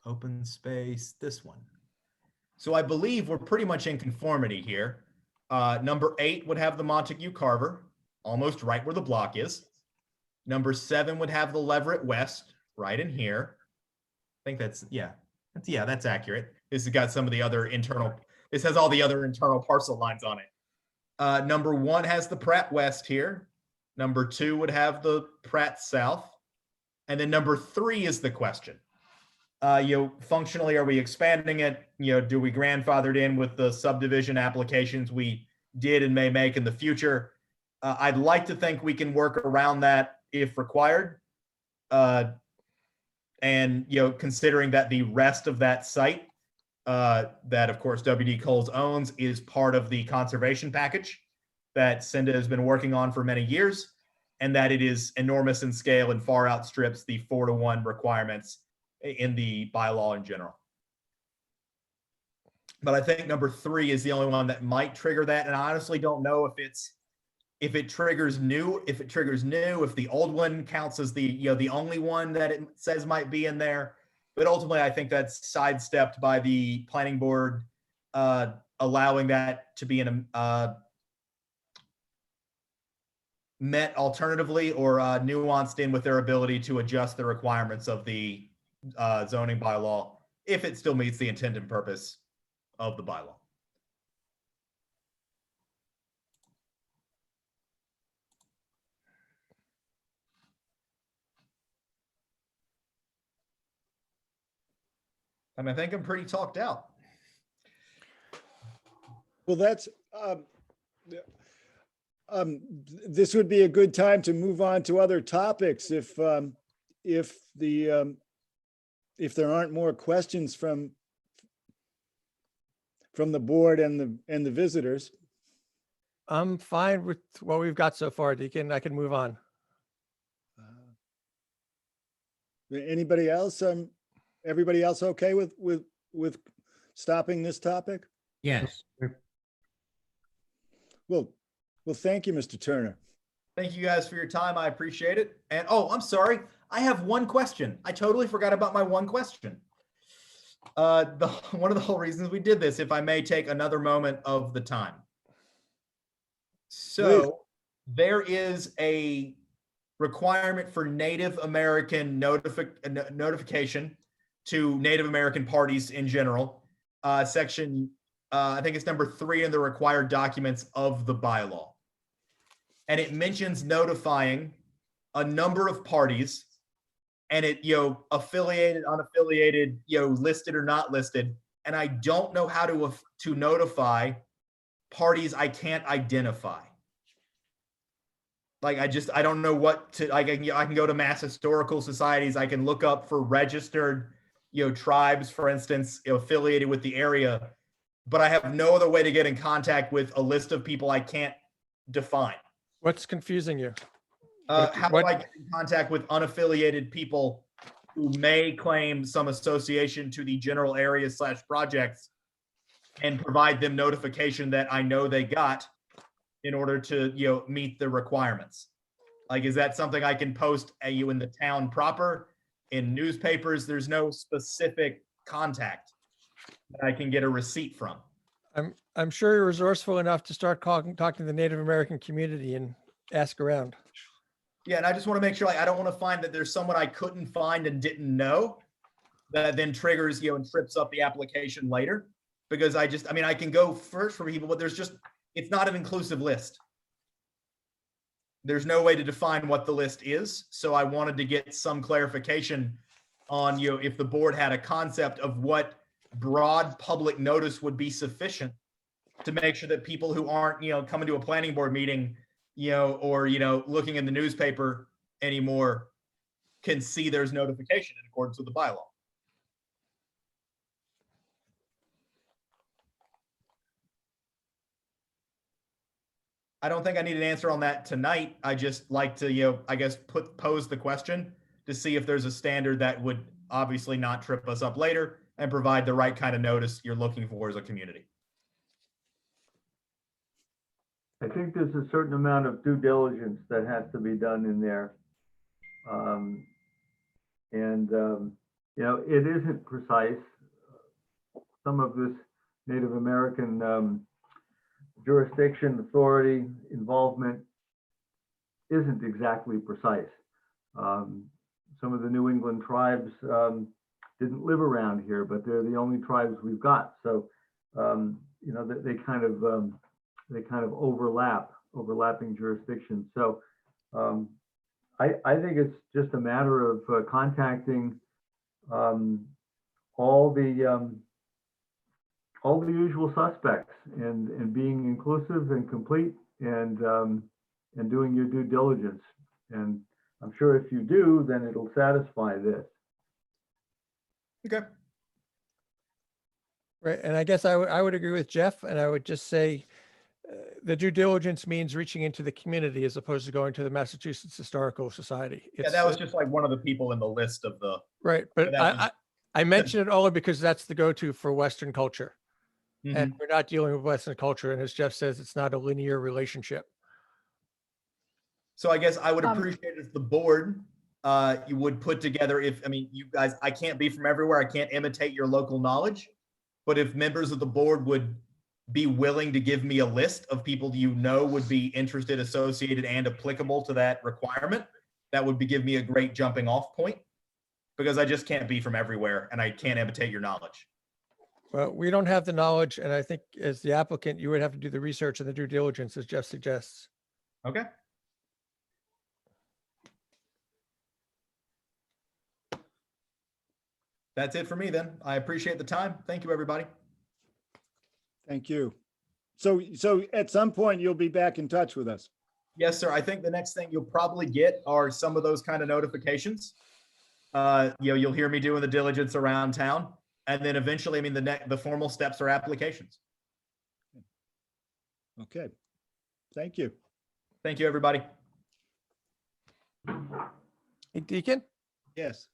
Open space, this one. So I believe we're pretty much in conformity here. Number 8 would have the Montague Carver, almost right where the block is. Number 7 would have the Leverett West, right in here. I think that's, yeah. Yeah, that's accurate. This has got some of the other internal, this has all the other internal parcel lines on it. Number 1 has the Pratt West here. Number 2 would have the Pratt South. And then number 3 is the question. Functionally, are we expanding it? Do we grandfather it in with the subdivision applications we did and may make in the future? I'd like to think we can work around that if required. And, considering that the rest of that site, that of course WD Coles owns, is part of the conservation package that Cinda has been working on for many years, and that it is enormous in scale and far outstrips the 4-to-1 requirements in the bylaw in general. But I think number 3 is the only one that might trigger that, and I honestly don't know if it triggers new, if the old one counts as the only one that it says might be in there. But ultimately, I think that's sidestepped by the planning board allowing that to be met alternatively or nuanced in with their ability to adjust the requirements of the zoning bylaw if it still meets the intent and purpose of the bylaw. I mean, I think I'm pretty talked out. Well, that's, this would be a good time to move on to other topics if there aren't more questions from the board and the visitors. I'm fine with what we've got so far, Deacon. I can move on. Anybody else? Everybody else okay with stopping this topic? Yes. Well, thank you, Mr. Turner. Thank you guys for your time. I appreciate it. And oh, I'm sorry. I have one question. I totally forgot about my one question. One of the whole reasons we did this, if I may take another moment of the time. So Please. There is a requirement for Native American notification to Native American parties in general. Section, I think it's number 3 in the required documents of the bylaw. And it mentions notifying a number of parties, and it, affiliated, unaffiliated, listed or not listed. And I don't know how to notify parties I can't identify. Like, I don't know what to, I can go to mass historical societies. I can look up for registered, tribes, for instance, affiliated with the area, but I have no other way to get in contact with a list of people I can't define. What's confusing you? How do I get in contact with unaffiliated people who may claim some association to the general area / projects and provide them notification that I know they got in order to, meet the requirements? Like, is that something I can post in the town proper, in newspapers? There's no specific contact that I can get a receipt from. I'm sure you're resourceful enough to start talking to the Native American community and ask around. Yeah, and I just want to make sure, I don't want to find that there's someone I couldn't find and didn't know that then triggers, and trips up the application later. Because I can go first for people, but it's not an inclusive list. There's no way to define what the list is. So I wanted to get some clarification on, if the board had a concept of what broad public notice would be sufficient to make sure that people who aren't, coming to a planning board meeting, or, looking in the newspaper anymore can see there's notification in accordance with the bylaw. I don't think I need an answer on that tonight. I just like to, pose the question to see if there's a standard that would obviously not trip us up later and provide the right kind of notice you're looking for as a community. I think there's a certain amount of due diligence that has to be done in there. It isn't precise. Some of this Native American jurisdiction, authority, involvement isn't exactly precise. Some of the New England tribes didn't live around here, but they're the only tribes we've got. So, you know, they kind of overlapping jurisdictions. So I think it's just a matter of contacting all the usual suspects and being inclusive and complete and doing your due diligence. And I'm sure if you do, then it'll satisfy this. Okay. Right, and I guess I would agree with Jeff, and I would just say the due diligence means reaching into the community as opposed to going to the Massachusetts Historical Society. Yeah, that was just like one of the people in the list of the. Right, but that was- I mention it only because that's the go-to for Western culture. And we're not dealing with Western culture, and as Jeff says, it's not a linear relationship. So I guess I would appreciate if the board, you would put together, I mean, you guys, I can't be from everywhere. I can't imitate your local knowledge. But if members of the board would be willing to give me a list of people you know would be interested, associated, and applicable to that requirement, that would give me a great jumping off point, because I just can't be from everywhere and I can't imitate your knowledge. Well, we don't have the knowledge, and I think as the applicant, you would have to do the research and the due diligence, as Jeff suggests. Okay. That's it for me then. I appreciate the time. Thank you, everybody. Thank you. So at some point you'll be back in touch with us. Yes, sir. I think the next thing you'll probably get are some of those kind of notifications. You'll hear me doing the diligence around town, and then eventually, I mean, the formal steps are applications. Okay. Thank you. Thank you, everybody. Hey, Deacon, Yes.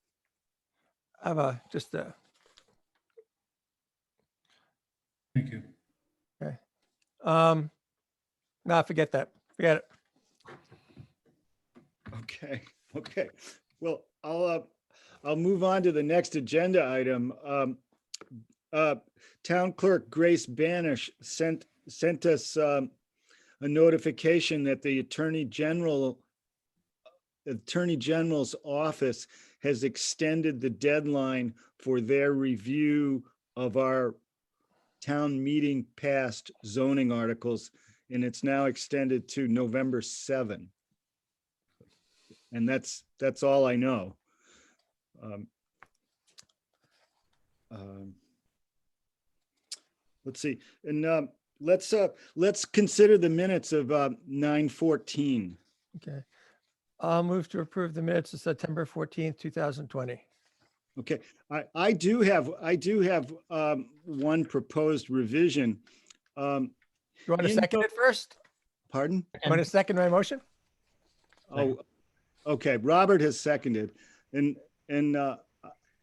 I have Thank you. no, forget that. Forget it. Okay. Well, I'll move on to the next agenda item. Town Clerk Grace Banish sent us a notification that the Attorney General's office has extended the deadline for their review of our town meeting passed zoning articles, and it's now extended to November 7. And that's all I know. Let's see, and let's consider the minutes of 9/14. Okay. I'll move to approve the minutes of September 14th, 2020. Okay, I do have one proposed revision. You want to In second the- it first? Pardon? You want to second my motion? Oh, okay. Robert has seconded, and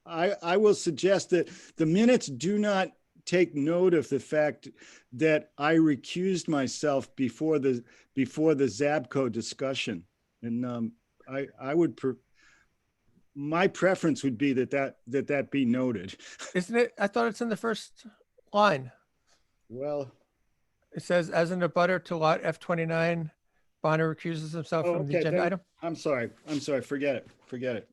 I will suggest that the minutes do not take note of the fact that I recused myself before the Zabco discussion, and I would my preference would be that be noted. Isn't it? I thought it's in the first line. Well, It says, as in a butter to lot F29, Bonner recuses himself from the okay, agenda then item. I'm sorry. Forget it.